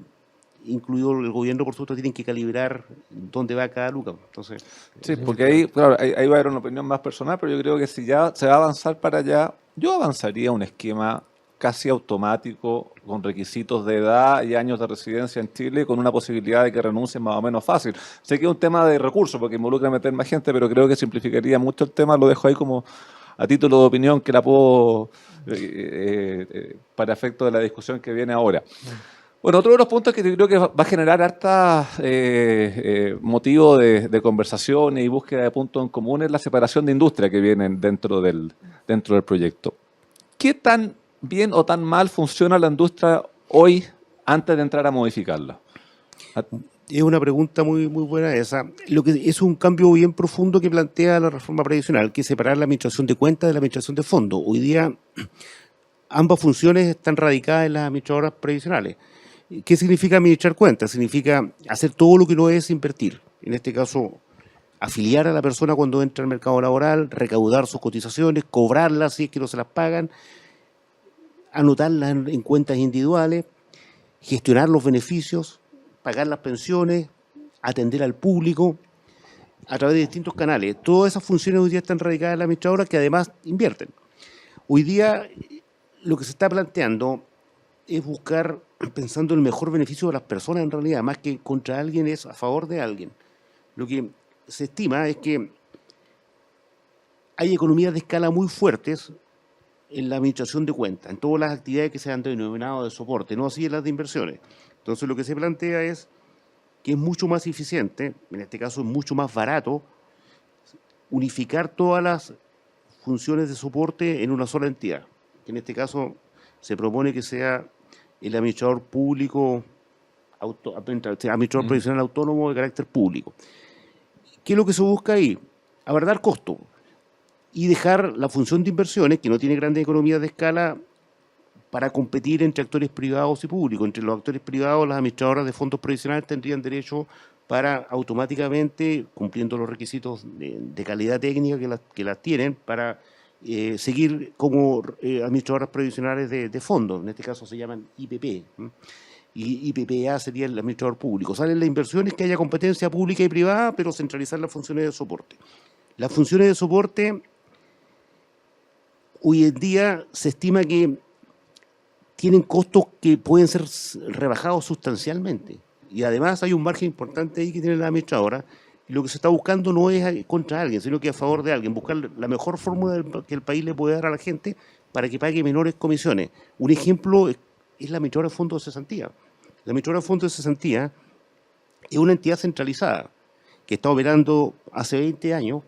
incluido el gobierno, por supuesto, tienen que calibrar dónde va cada lugar. Entonces, sí, porque ahí, claro, ahí va a haber una opinión más personal, pero yo creo que si ya se va a avanzar para allá, yo avanzaría a un esquema casi automático, con requisitos de edad y años de residencia en Chile, con una posibilidad de que renuncien más o menos fácil. Sé que es un tema de recursos, porque involucra meter más gente, pero creo que simplificaría mucho el tema. Lo dejo ahí como a título de opinión, que la puedo para efecto de la discusión que viene ahora. Bueno, otro de los puntos que yo creo que va a generar harta motivo de conversación y búsqueda de puntos en común es la separación de industria que vienen dentro del proyecto. ¿Qué tan bien o tan mal funciona la industria hoy antes de entrar a modificarla? Es una pregunta muy, muy buena esa. Lo que es un cambio bien profundo que plantea la reforma previsional, que es separar la administración de cuentas de la administración de fondos. Hoy día ambas funciones están radicadas en las administradoras previsionales. ¿Qué significa administrar cuentas? Significa hacer todo lo que no es invertir. En este caso, afiliar a la persona cuando entra al mercado laboral, recaudar sus cotizaciones, cobrarlas si es que no se las pagan, anotarlas en cuentas individuales, gestionar los beneficios, pagar las pensiones, atender al público a través de distintos canales. Todas esas funciones hoy día están radicadas en la administradora, que además invierten. Hoy día lo que se está planteando es buscar, pensando en el mejor beneficio de las personas en realidad, más que contra alguien, es a favor de alguien. Lo que se estima es que hay economías de escala muy fuertes en la administración de cuentas, en todas las actividades que se han denominado de soporte, no así en las de inversiones. Entonces lo que se plantea es que es mucho más eficiente, en este caso es mucho más barato, unificar todas las funciones de soporte en una sola entidad. En este caso se propone que sea el administrador público, administrador provisional autónomo de carácter público. ¿Qué es lo que se busca ahí? Abaratar costo y dejar la función de inversiones, que no tiene grandes economías de escala, para competir entre actores privados y públicos. Entre los actores privados, las administradoras de fondos previsionales tendrían derecho para automáticamente, cumpliendo los requisitos de calidad técnica que las tienen, para seguir como administradoras previsionales de fondos. En este caso se llaman IPP. Y IPPA sería el administrador público. Salen las inversiones, que haya competencia pública y privada, pero centralizar las funciones de soporte. Las funciones de soporte, hoy en día se estima que tienen costos que pueden ser rebajados sustancialmente. Y además hay un margen importante ahí que tiene la administradora. Y lo que se está buscando no es contra alguien, sino que a favor de alguien. Buscar la mejor fórmula que el país le puede dar a la gente para que pague menores comisiones. Un ejemplo es la administradora de fondos de cesantía. La administradora de fondos de cesantía es una entidad centralizada que está operando hace 20 años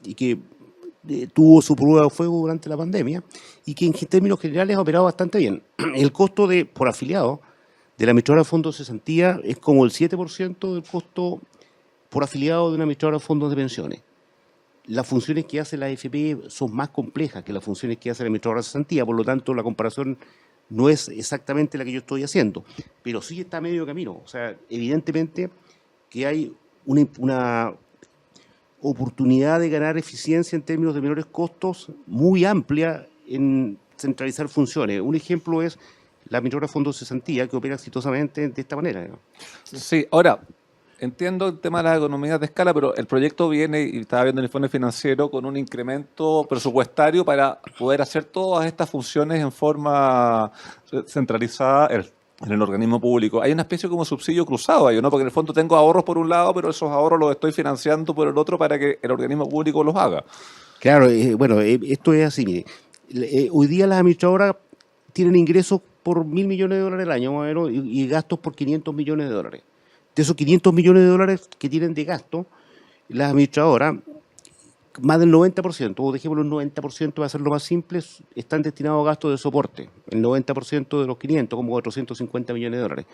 y que tuvo su prueba de fuego durante la pandemia y que en términos generales ha operado bastante bien. El costo por afiliado de la administradora de fondos de cesantía es como el 7% del costo por afiliado de una administradora de fondos de pensiones. las funciones que hace la AFP son más complejas que las funciones que hace la administradora de cesantía, por lo tanto la comparación no es exactamente la que yo estoy haciendo, pero sí está a medio camino. O sea, evidentemente que hay una oportunidad de ganar eficiencia en términos de menores costos muy amplia en centralizar funciones. Un ejemplo es la administradora de fondos de cesantía, que opera exitosamente de esta manera, ¿no? Sí, ahora, entiendo el tema de las economías de escala, pero el proyecto viene, y estaba viendo el informe financiero, con un incremento presupuestario para poder hacer todas estas funciones en forma centralizada en el organismo público. Hay una especie como subsidio cruzado ahí, ¿no? Porque en el fondo tengo ahorros por un lado, pero esos ahorros los estoy financiando por el otro para que el organismo público los haga. Claro, bueno, esto es así, mire. Hoy día las administradoras tienen ingresos por $1.000 millones al año, más o menos, y gastos por $500 millones. De esos $500 millones que tienen de gasto, las administradoras, más del 90%, o dejémoslo el 90% para hacerlo más simple, están destinados a gastos de soporte. El 90% de los 500, como $450 millones.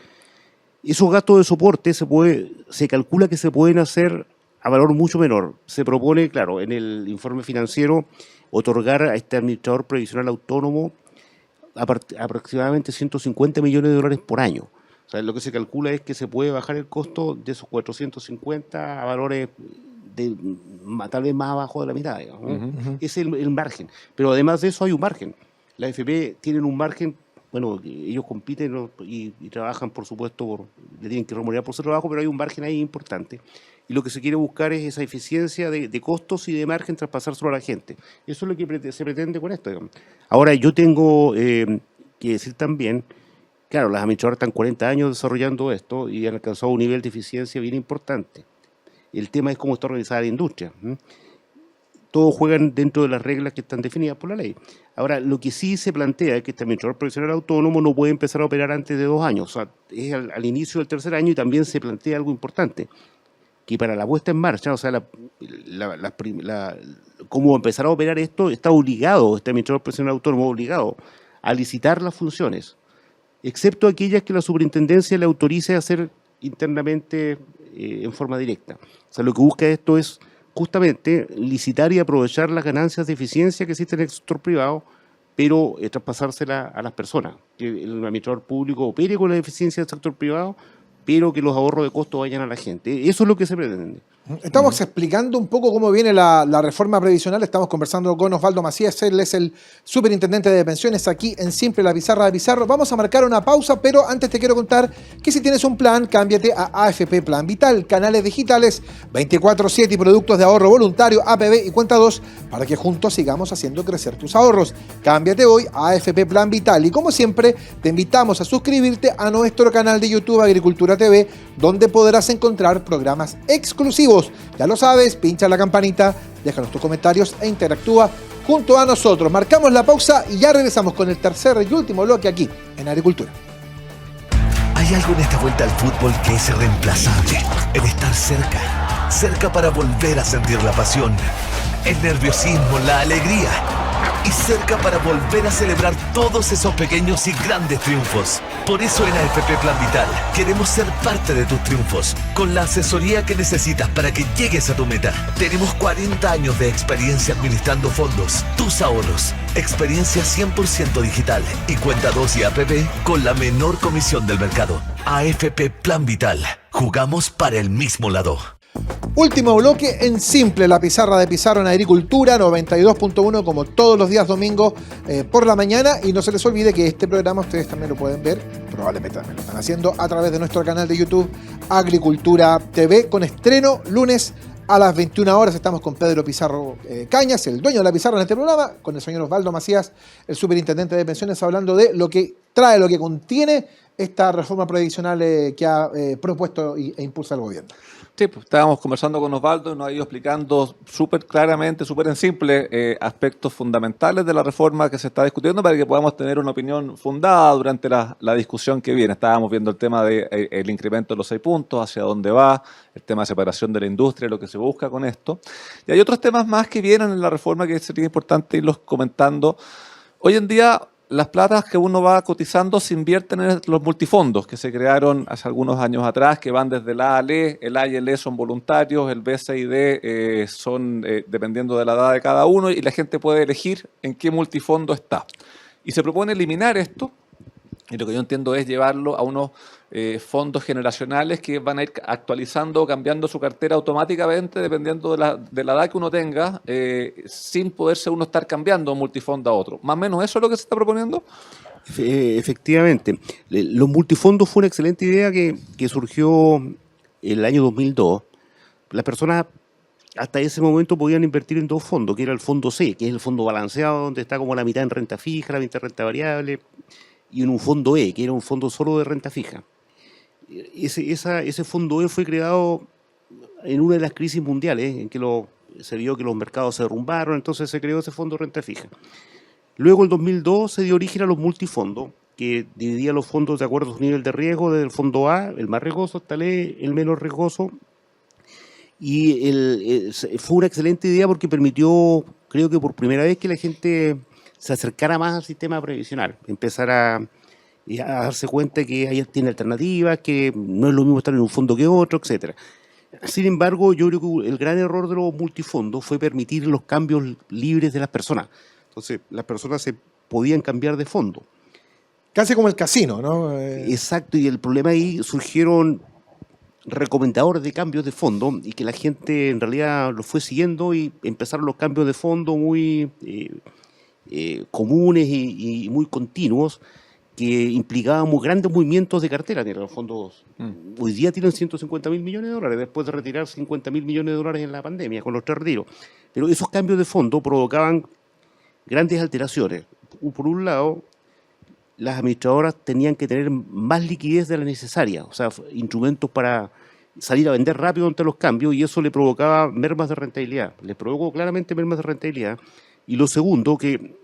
Esos gastos de soporte se calcula que se pueden hacer a valor mucho menor. Se propone, claro, en el informe financiero, otorgar a este administrador previsional autónomo aproximadamente $150 millones por año. O sea, lo que se calcula es que se puede bajar el costo de esos 450 a valores tal vez más abajo de la mitad, digamos, ¿no? Ese es el margen. Pero además de eso hay un margen. La AFP tienen un margen, bueno, ellos compiten, ¿no? y trabajan, por supuesto, le tienen que remunerar por su trabajo, pero hay un margen ahí importante. Y lo que se quiere buscar es esa eficiencia de costos y de margen traspasárselo a la gente. Eso es lo que se pretende con esto, digamos. Ahora, yo tengo que decir también, claro, las administradoras están 40 años desarrollando esto y han alcanzado un nivel de eficiencia bien importante. El tema es cómo está organizada la industria. Todos juegan dentro de las reglas que están definidas por la ley. Ahora, lo que sí se plantea es que este administrador profesional autónomo no puede empezar a operar antes de 2 años. O sea, es al inicio del tercer año, y también se plantea algo importante, que para la puesta en marcha, o sea, cómo empezar a operar esto, está obligado, este administrador profesional autónomo obligado a licitar las funciones, excepto aquellas que la superintendencia le autorice a hacer internamente en forma directa. O sea, lo que busca esto es justamente licitar y aprovechar las ganancias de eficiencia que existen en el sector privado, pero traspasársela a las personas. Que el administrador público opere con la eficiencia del sector privado, pero que los ahorros de costo vayan a la gente. Eso es lo que se pretende. Estamos explicando un poco cómo viene la reforma previsional. Estamos conversando con Osvaldo Macías, él es el superintendente de pensiones aquí en Simple, la pizarra de Pizarro. Vamos a marcar una pausa, pero antes te quiero contar que si tienes un plan, cámbiate a AFP Plan Vital, canales digitales 24/7 y productos de ahorro voluntario, APB y Cuenta 2, para que juntos sigamos haciendo crecer tus ahorros. Cámbiate hoy a AFP Plan Vital y, como siempre, te invitamos a suscribirte a nuestro canal de YouTube Agricultura TV, donde podrás encontrar programas exclusivos. Ya lo sabes, pincha la campanita, déjanos tus comentarios e interactúa junto a nosotros. Marcamos la pausa y ya regresamos con el tercer y último bloque aquí en Agricultura. Hay algo en esta vuelta al fútbol que es irreemplazable. El estar cerca. Cerca para volver a sentir la pasión, el nerviosismo, la alegría. Y cerca para volver a celebrar todos esos pequeños y grandes triunfos. Por eso en AFP Plan Vital queremos ser parte de tus triunfos, con la asesoría que necesitas para que llegues a tu meta. Tenemos 40 años de experiencia administrando fondos, tus ahorros, experiencia 100% digital y Cuenta 2 y APP con la menor comisión del mercado. AFP Plan Vital, jugamos para el mismo lado. Último bloque en Simple, la pizarra de Pizarro en Agricultura, 92.1, como todos los días domingos por la mañana. Y no se les olvide que este programa ustedes también lo pueden ver, probablemente también lo están haciendo a través de nuestro canal de YouTube Agricultura TV, con estreno lunes a las 21 horas. Estamos con Pedro Pizarro Cañas, el dueño de la pizarra en este programa, con el señor Osvaldo Macías, el superintendente de pensiones, hablando de lo que trae, lo que contiene esta reforma previsional que ha propuesto e impulsa el gobierno. Sí, pues estábamos conversando con Osvaldo y nos ha ido explicando súper claramente, súper en simple, aspectos fundamentales de la reforma que se está discutiendo para que podamos tener una opinión fundada durante la discusión que viene. Estábamos viendo el tema del incremento de los 6 puntos, hacia dónde va, el tema de separación de la industria, lo que se busca con esto. Y hay otros temas más que vienen en la reforma que sería importante irlos comentando. Hoy en día las platas que uno va cotizando se invierten en los multifondos que se crearon hace algunos años atrás, que van desde el A al E. El A y el E son voluntarios, el B, C y D son dependiendo de la edad de cada uno, y la gente puede elegir en qué multifondo está. Y se propone eliminar esto, y lo que yo entiendo es llevarlo a unos fondos generacionales que van a ir actualizando o cambiando su cartera automáticamente dependiendo de la edad que uno tenga, sin poderse uno estar cambiando de un multifondo a otro. ¿Más o menos eso es lo que se está proponiendo? Efectivamente. Los multifondos fue una excelente idea que surgió el año 2002. Las personas hasta ese momento podían invertir en dos fondos, que era el fondo C, que es el fondo balanceado, donde está como la mitad en renta fija, la mitad en renta variable, y en un fondo E, que era un fondo solo de renta fija. Ese fondo E fue creado en una de las crisis mundiales, en que se vio que los mercados se derrumbaron, entonces se creó ese fondo de renta fija. Luego, en 2002, se dio origen a los multifondos, que dividía los fondos de acuerdo a su nivel de riesgo, desde el fondo A, el más riesgoso, hasta el E, el menos riesgoso. Y fue una excelente idea porque permitió, creo que por primera vez, que la gente se acercara más al sistema previsional, empezar a darse cuenta que tiene alternativas, que no es lo mismo estar en un fondo que otro, etcétera. Sin embargo, yo creo que el gran error de los multifondos fue permitir los cambios libres de las personas. Entonces, las personas se podían cambiar de fondo. Casi como el casino, ¿no? Exacto, y el problema ahí surgieron recomendadores de cambios de fondo y que la gente en realidad lo fue siguiendo y empezaron los cambios de fondo muy comunes y muy continuos, que implicaban muy grandes movimientos de cartera. Los fondos hoy día tienen 150.000 millones de dólares después de retirar 50.000 millones de dólares en la pandemia con los tres retiros. Pero esos cambios de fondo provocaban grandes alteraciones. Por un lado, las administradoras tenían que tener más liquidez de la necesaria, o sea, instrumentos para salir a vender rápido ante los cambios, y eso le provocaba mermas de rentabilidad. Les provocó claramente mermas de rentabilidad. Y lo segundo, que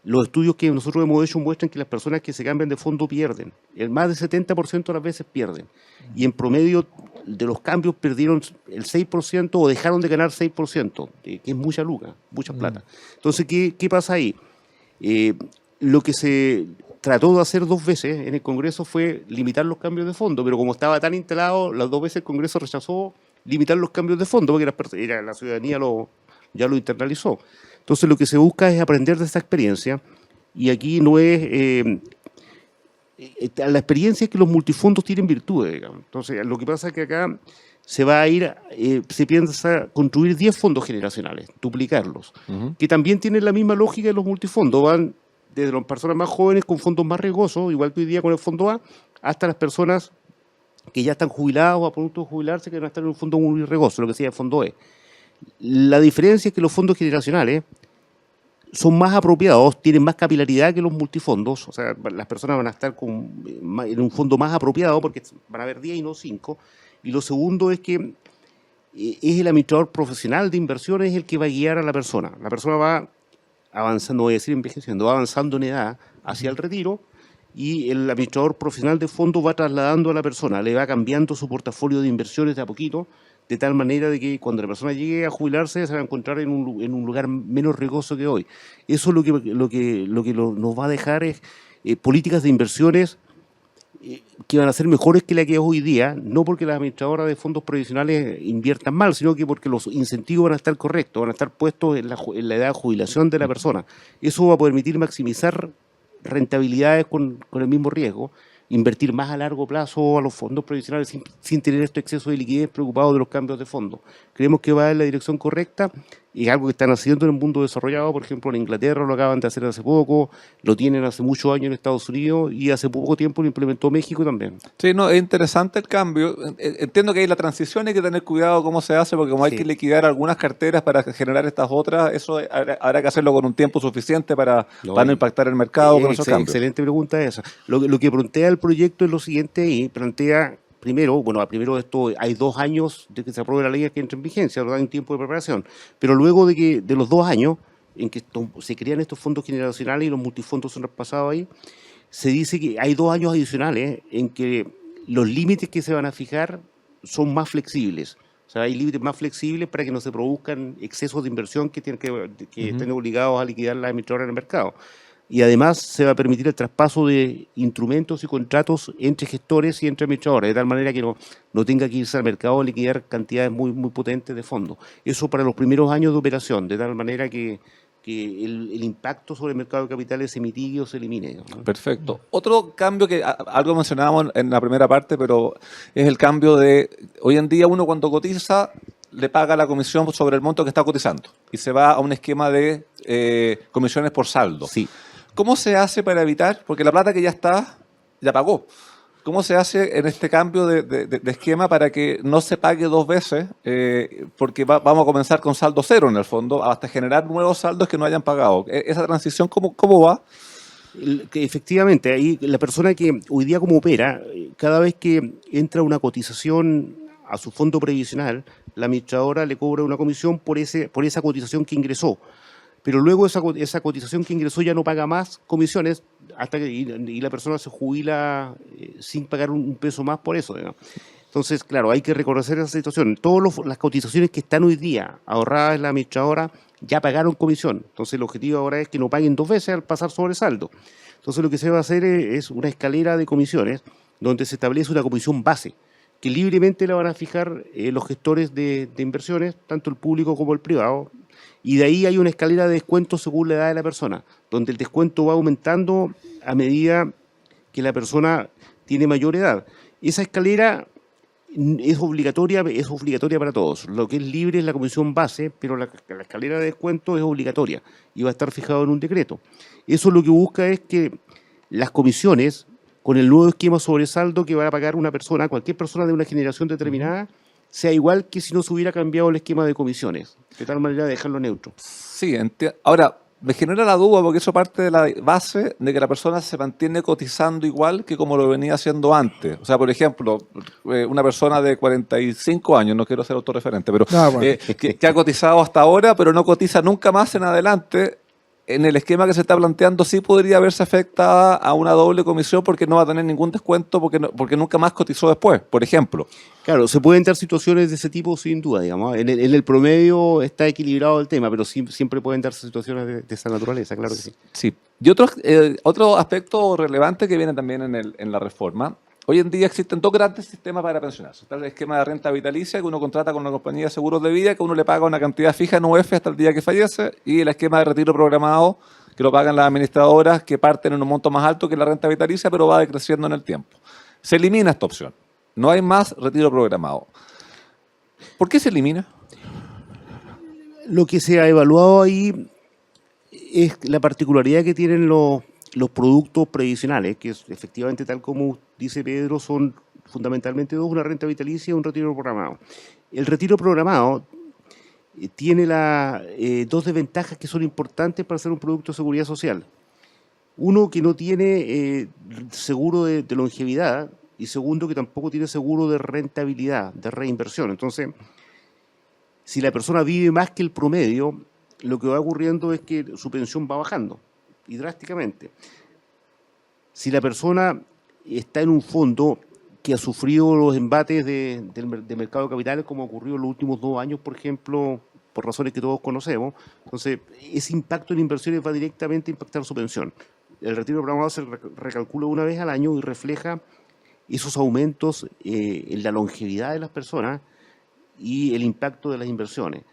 los estudios que nosotros hemos hecho muestran que las personas que se cambian de fondo pierden. El más del 70% de las veces pierden. Y en promedio de los cambios perdieron el 6% o dejaron de ganar 6%, que es mucha lucas, mucha plata. Entonces, ¿qué pasa ahí? Lo que se trató de hacer dos veces en el Congreso fue limitar los cambios de fondo, pero como estaba tan instalado, las dos veces el Congreso rechazó limitar los cambios de fondo, porque la ciudadanía ya lo internalizó. Entonces, lo que se busca es aprender de esta experiencia, y aquí no es... la experiencia es que los multifondos tienen virtudes, digamos. Entonces, lo que pasa es que acá se va a ir, se piensa construir 10 fondos generacionales, duplicarlos, que también tienen la misma lógica de los multifondos. Van desde las personas más jóvenes con fondos más riesgosos, igual que hoy día con el fondo A, hasta las personas que ya están jubiladas o a punto de jubilarse, que no están en un fondo muy riesgoso, lo que sea el fondo E. La diferencia es que los fondos generacionales son más apropiados, tienen más capilaridad que los multifondos, o sea, las personas van a estar en un fondo más apropiado porque van a haber 10 y no 5. Y lo segundo es que es el administrador profesional de inversiones el que va a guiar a la persona. La persona va avanzando, no voy a decir envejeciendo, va avanzando en edad hacia el retiro, y el administrador profesional de fondo va trasladando a la persona, le va cambiando su portafolio de inversiones de a poquito, de tal manera de que cuando la persona llegue a jubilarse se va a encontrar en un lugar menos riesgoso que hoy. Eso es lo que nos va a dejar es políticas de inversiones que van a ser mejores que la que es hoy día, no porque las administradoras de fondos previsionales inviertan mal, sino que porque los incentivos van a estar correctos, van a estar puestos en la edad de jubilación de la persona. Eso va a permitir maximizar rentabilidades con el mismo riesgo, invertir más a largo plazo a los fondos previsionales sin tener este exceso de liquidez, preocupado de los cambios de fondo. Creemos que va en la dirección correcta, y es algo que están haciendo en el mundo desarrollado. Por ejemplo, en Inglaterra lo acaban de hacer hace poco, lo tienen hace muchos años en Estados Unidos, y hace poco tiempo lo implementó México también. Sí, no, es interesante el cambio. Entiendo que hay la transición, hay que tener cuidado cómo se hace, porque como hay que liquidar algunas carteras para generar estas otras, eso habrá que hacerlo con un tiempo suficiente para no impactar el mercado con esos cambios. Excelente pregunta esa. Lo que plantea el proyecto es lo siguiente, y plantea... Primero de esto, hay 2 años de que se apruebe la ley que entra en vigencia, ahora hay un tiempo de preparación. Pero luego de los 2 años en que se crean estos fondos generacionales y los multifondos son traspasados ahí, se dice que hay 2 años adicionales en que los límites que se van a fijar son más flexibles. O sea, hay límites más flexibles para que no se produzcan excesos de inversión que estén obligados a liquidar las administradoras en el mercado. y además se va a permitir el traspaso de instrumentos y contratos entre gestores y entre administradores, de tal manera que no tenga que irse al mercado a liquidar cantidades muy potentes de fondos. Eso para los primeros años de operación, de tal manera que el impacto sobre el mercado de capitales se mitigue o se elimine, ¿no? Perfecto. Otro cambio que algo mencionábamos en la primera parte, pero es el cambio de, hoy en día uno cuando cotiza le paga la comisión sobre el monto que está cotizando y se va a un esquema de comisiones por saldo. Sí. ¿Cómo se hace para evitar? Porque la plata que ya está, ya pagó. ¿Cómo se hace en este cambio de esquema para que no se pague dos veces? Porque vamos a comenzar con saldo cero en el fondo, hasta generar nuevos saldos que no hayan pagado. ¿Esa transición cómo va? Que efectivamente, ahí la persona que hoy día como opera, cada vez que entra una cotización a su fondo previsional, la administradora le cobra una comisión por esa cotización que ingresó. Pero luego esa cotización que ingresó ya no paga más comisiones hasta que y la persona se jubila sin pagar un peso más por eso, ¿no? Entonces, claro, hay que reconocer esa situación. Todas las cotizaciones que están hoy día ahorradas en la administradora ya pagaron comisión. Entonces, el objetivo ahora es que no paguen dos veces al pasar sobre saldo. Entonces, lo que se va a hacer es una escalera de comisiones donde se establece una comisión base que libremente la van a fijar los gestores de inversiones, tanto el público como el privado. Y de ahí hay una escalera de descuento según la edad de la persona, donde el descuento va aumentando a medida que la persona tiene mayor edad. Esa escalera es obligatoria para todos. Lo que es libre es la comisión base, pero la escalera de descuento es obligatoria y va a estar fijado en un decreto. Eso lo que busca es que las comisiones, con el nuevo esquema sobre saldo que va a pagar una persona, cualquier persona de una generación determinada, sea igual que si no se hubiera cambiado el esquema de comisiones, de tal manera de dejarlo neutro. Sí, ahora, me genera la duda porque eso parte de la base de que la persona se mantiene cotizando igual que como lo venía haciendo antes. O sea, por ejemplo, una persona de 45 años, no quiero ser autorreferente, pero que ha cotizado hasta ahora, pero no cotiza nunca más en adelante, en el esquema que se está planteando sí podría verse afectada a una doble comisión porque no va a tener ningún descuento porque nunca más cotizó después, por ejemplo. Claro, se pueden dar situaciones de ese tipo sin duda, digamos. En el promedio está equilibrado el tema, pero siempre pueden darse situaciones de esa naturaleza, claro que sí. Sí. Y otro aspecto relevante que viene también en la reforma. Hoy en día existen dos grandes sistemas para pensionarse. Está el esquema de renta vitalicia, que uno contrata con una compañía de seguros de vida, que uno le paga una cantidad fija en UF hasta el día que fallece, y el esquema de retiro programado, que lo pagan las administradoras, que parten en un monto más alto que la renta vitalicia, pero va decreciendo en el tiempo. Se elimina esta opción. No hay más retiro programado. ¿Por qué se elimina? Lo que se ha evaluado ahí es la particularidad que tienen los productos previsionales, que es, efectivamente, tal como dice Pedro, son fundamentalmente dos, una renta vitalicia y un retiro programado. El retiro programado tiene dos desventajas que son importantes para ser un producto de seguridad social. Uno, que no tiene seguro de longevidad, y segundo, que tampoco tiene seguro de rentabilidad, de reinversión. Entonces, si la persona vive más que el promedio, lo que va ocurriendo es que su pensión va bajando, y drásticamente. Si la persona está en un fondo que ha sufrido los embates del mercado de capitales, como ocurrió en los últimos 2 años, por ejemplo, por razones que todos conocemos, entonces ese impacto en inversiones va directamente a impactar su pensión. El retiro programado se recalcula una vez al año y refleja esos aumentos en la longevidad de las personas y el impacto de las inversiones.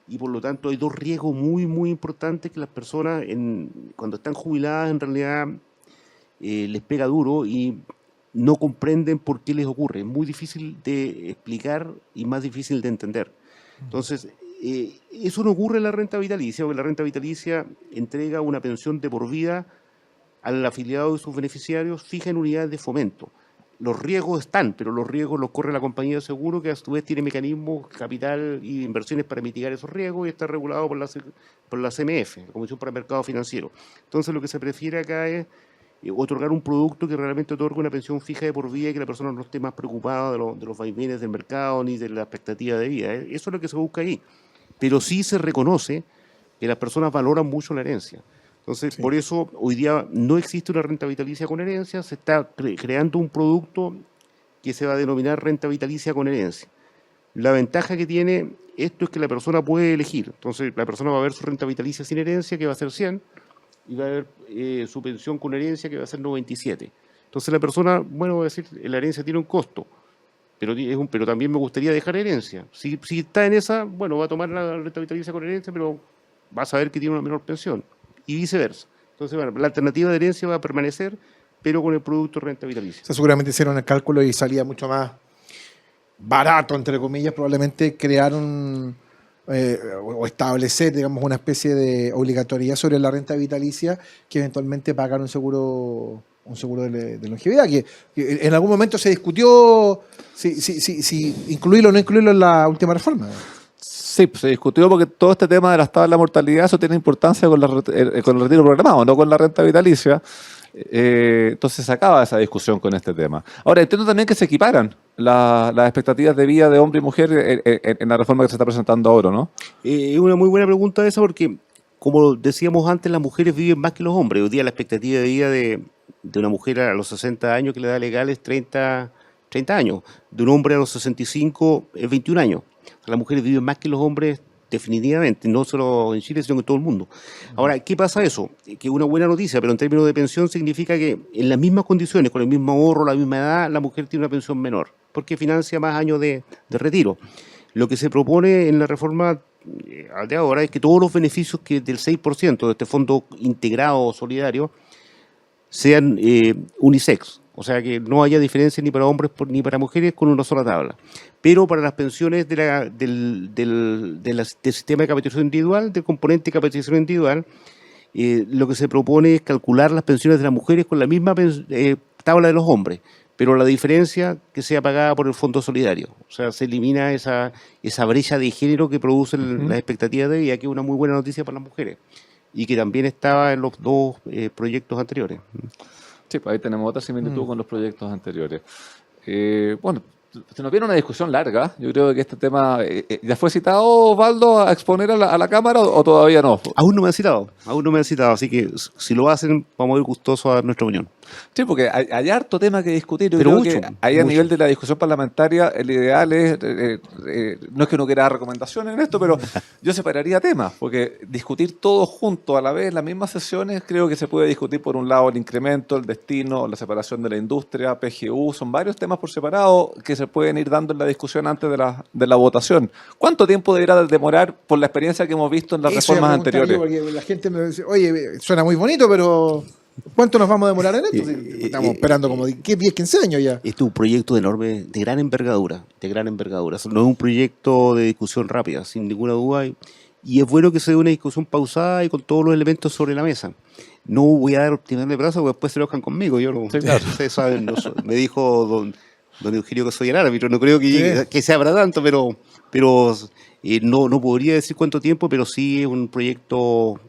Y por lo tanto hay dos riesgos muy importantes que las personas cuando están jubiladas en realidad les pega duro y no comprenden por qué les ocurre. Es muy difícil de explicar y más difícil de entender. Entonces, eso no ocurre en la renta vitalicia, porque la renta vitalicia entrega una pensión de por vida al afiliado y sus beneficiarios fija en unidades de fomento. Los riesgos están, pero los riesgos los corre la compañía de seguro, que a su vez tiene mecanismos, capital y inversiones para mitigar esos riesgos y está regulado por la CMF, la Comisión para el Mercado Financiero. Entonces, lo que se prefiere acá es otorgar un producto que realmente otorga una pensión fija de por vida y que la persona no esté más preocupada de los vaivenes del mercado ni de la expectativa de vida. Eso es lo que se busca ahí. Pero sí se reconoce que las personas valoran mucho la herencia. Entonces, por eso hoy día no existe una renta vitalicia con herencia, se está creando un producto que se va a denominar renta vitalicia con herencia. La ventaja que tiene esto es que la persona puede elegir. Entonces, la persona va a ver su renta vitalicia sin herencia, que va a ser 100, y va a haber su pensión con herencia que va a ser 97. Entonces la persona, bueno, va a decir, la herencia tiene un costo, pero también me gustaría dejar herencia. Si está en esa, bueno, va a tomar la renta vitalicia con herencia, pero va a saber que tiene una menor pensión, y viceversa. Entonces, bueno, la alternativa de herencia va a permanecer, pero con el producto de renta vitalicia. O sea, seguramente hicieron el cálculo y salía mucho más barato, entre comillas, probablemente crear o establecer, digamos, una especie de obligatoriedad sobre la renta vitalicia que eventualmente pagar un seguro de longevidad, que en algún momento se discutió si incluirlo o no incluirlo en la última reforma. Sí, se discutió porque todo este tema de las tablas de mortalidad, eso tiene importancia con el retiro programado, no con la renta vitalicia. Entonces se acaba esa discusión con este tema. Ahora, entiendo también que se equiparan las expectativas de vida de hombre y mujer en la reforma que se está presentando ahora, ¿no? Es una muy buena pregunta esa porque, como decíamos antes, las mujeres viven más que los hombres. Hoy día la expectativa de vida de una mujer a los 60 años que le da legal es 30 años. De un hombre a los 65 es 21 años. O sea, las mujeres viven más que los hombres definitivamente, no solo en Chile, sino en todo el mundo. Ahora, ¿qué pasa eso? Que es una buena noticia, pero en términos de pensión significa que en las mismas condiciones, con el mismo ahorro, la misma edad, la mujer tiene una pensión menor, porque financia más años de retiro. Lo que se propone en la reforma de ahora es que todos los beneficios del 6% de este fondo integrado solidario sean unisex, o sea que no haya diferencia ni para hombres ni para mujeres con una sola tabla. Pero para las pensiones del sistema de capitalización individual, del componente de capitalización individual, lo que se propone es calcular las pensiones de las mujeres con la misma tabla de los hombres, pero la diferencia que sea pagada por el fondo solidario. O sea, se elimina esa brecha de género que producen las expectativas de vida, que es una muy buena noticia para las mujeres, y que también estaba en los dos proyectos anteriores. Sí, pues ahí tenemos otra similitud con los proyectos anteriores. Bueno, se nos viene una discusión larga. Yo creo que este tema... ¿Ya fue citado, Osvaldo, a exponer a la Cámara o todavía no? Aún no me han citado, así que si lo hacen, vamos a ir gustosos a nuestra reunión. Sí, porque hay harto tema que discutir. Yo Pero creo mucho, que ahí a nivel de la discusión parlamentaria, el ideal es, no es que uno quiera dar recomendaciones en esto, pero yo separaría temas, porque discutir todo junto a la vez en las mismas sesiones, creo que se puede discutir por un lado el incremento, el destino, la separación de la industria, PGU, son varios temas por separado que se pueden ir dando en la discusión antes de la votación. ¿Cuánto tiempo deberá demorar por la experiencia que hemos visto en las reformas anteriores? Porque la gente me dice, oye, suena muy bonito, pero ¿cuánto nos vamos a demorar en esto? Estamos esperando como 10, 15 años ya. Este es un proyecto de gran envergadura, No es un proyecto de discusión rápida, sin ninguna duda. Y es bueno que se dé una discusión pausada y con todos los elementos sobre la mesa. No voy a dar opinión de brazo porque después se enojan conmigo. Yo no, sí, claro. Ustedes saben, me dijo don Eugenio que soy el árbitro. No creo que se abra tanto, pero no podría decir cuánto tiempo, pero sí es un proyecto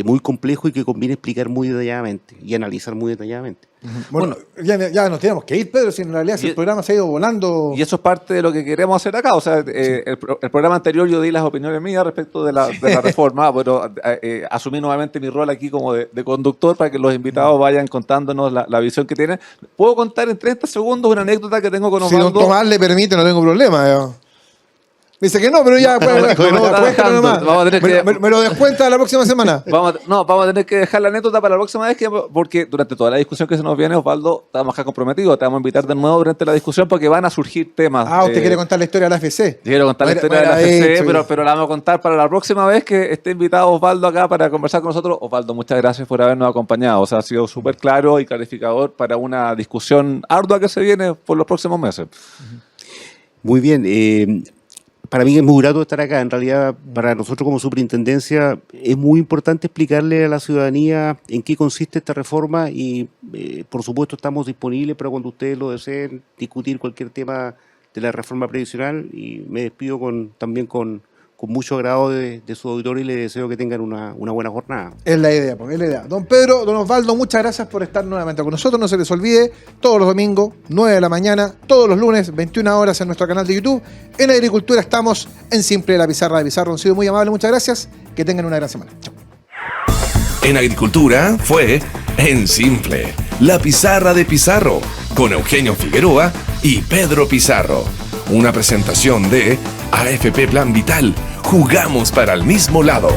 muy complejo y que conviene explicar muy detalladamente y analizar muy detalladamente. Bueno, ya nos tenemos que ir, Pedro, si en realidad el programa se ha ido volando. Y eso es parte de lo que queremos hacer acá. O sea, el programa anterior yo di las opiniones mías respecto de la reforma, pero asumí nuevamente mi rol aquí como de conductor para que los invitados vayan contándonos la visión que tienen. ¿Puedo contar en 30 segundos una anécdota que tengo con Osvaldo? Si don Tomás le permite, no tengo problema. Dice que no, pero ya me lo descuenta la próxima semana. Vamos a tener que dejar la anécdota para la próxima vez, porque durante toda la discusión que se nos viene, Osvaldo, estamos acá comprometidos, te vamos a invitar de nuevo durante la discusión porque van a surgir temas. ¿Usted quiere contar la historia de la FC? Quiero contar la historia de la FC, pero la vamos a contar para la próxima vez que esté invitado Osvaldo acá para conversar con nosotros. Osvaldo, muchas gracias por habernos acompañado. O sea, ha sido súper claro y clarificador para una discusión ardua que se viene por los próximos meses. Muy bien. Para mí es muy grato estar acá. En realidad, para nosotros como superintendencia es muy importante explicarle a la ciudadanía en qué consiste esta reforma y, por supuesto, estamos disponibles para cuando ustedes lo deseen discutir cualquier tema de la reforma previsional y me despido también con mucho agrado de su auditorio y les deseo que tengan una buena jornada. Es la idea, es la idea. Don Pedro, don Osvaldo, muchas gracias por estar nuevamente con nosotros. No se les olvide, todos los domingos, 9 de la mañana, todos los lunes, 21 horas en nuestro canal de YouTube. En Agricultura estamos en Simple, la pizarra de Pizarro. Han sido muy amables, muchas gracias. Que tengan una gran semana. Chao. En Agricultura fue En Simple, la pizarra de Pizarro, con Eugenio Figueroa y Pedro Pizarro. Una presentación de AFP Plan Vital. Jugamos para el mismo lado.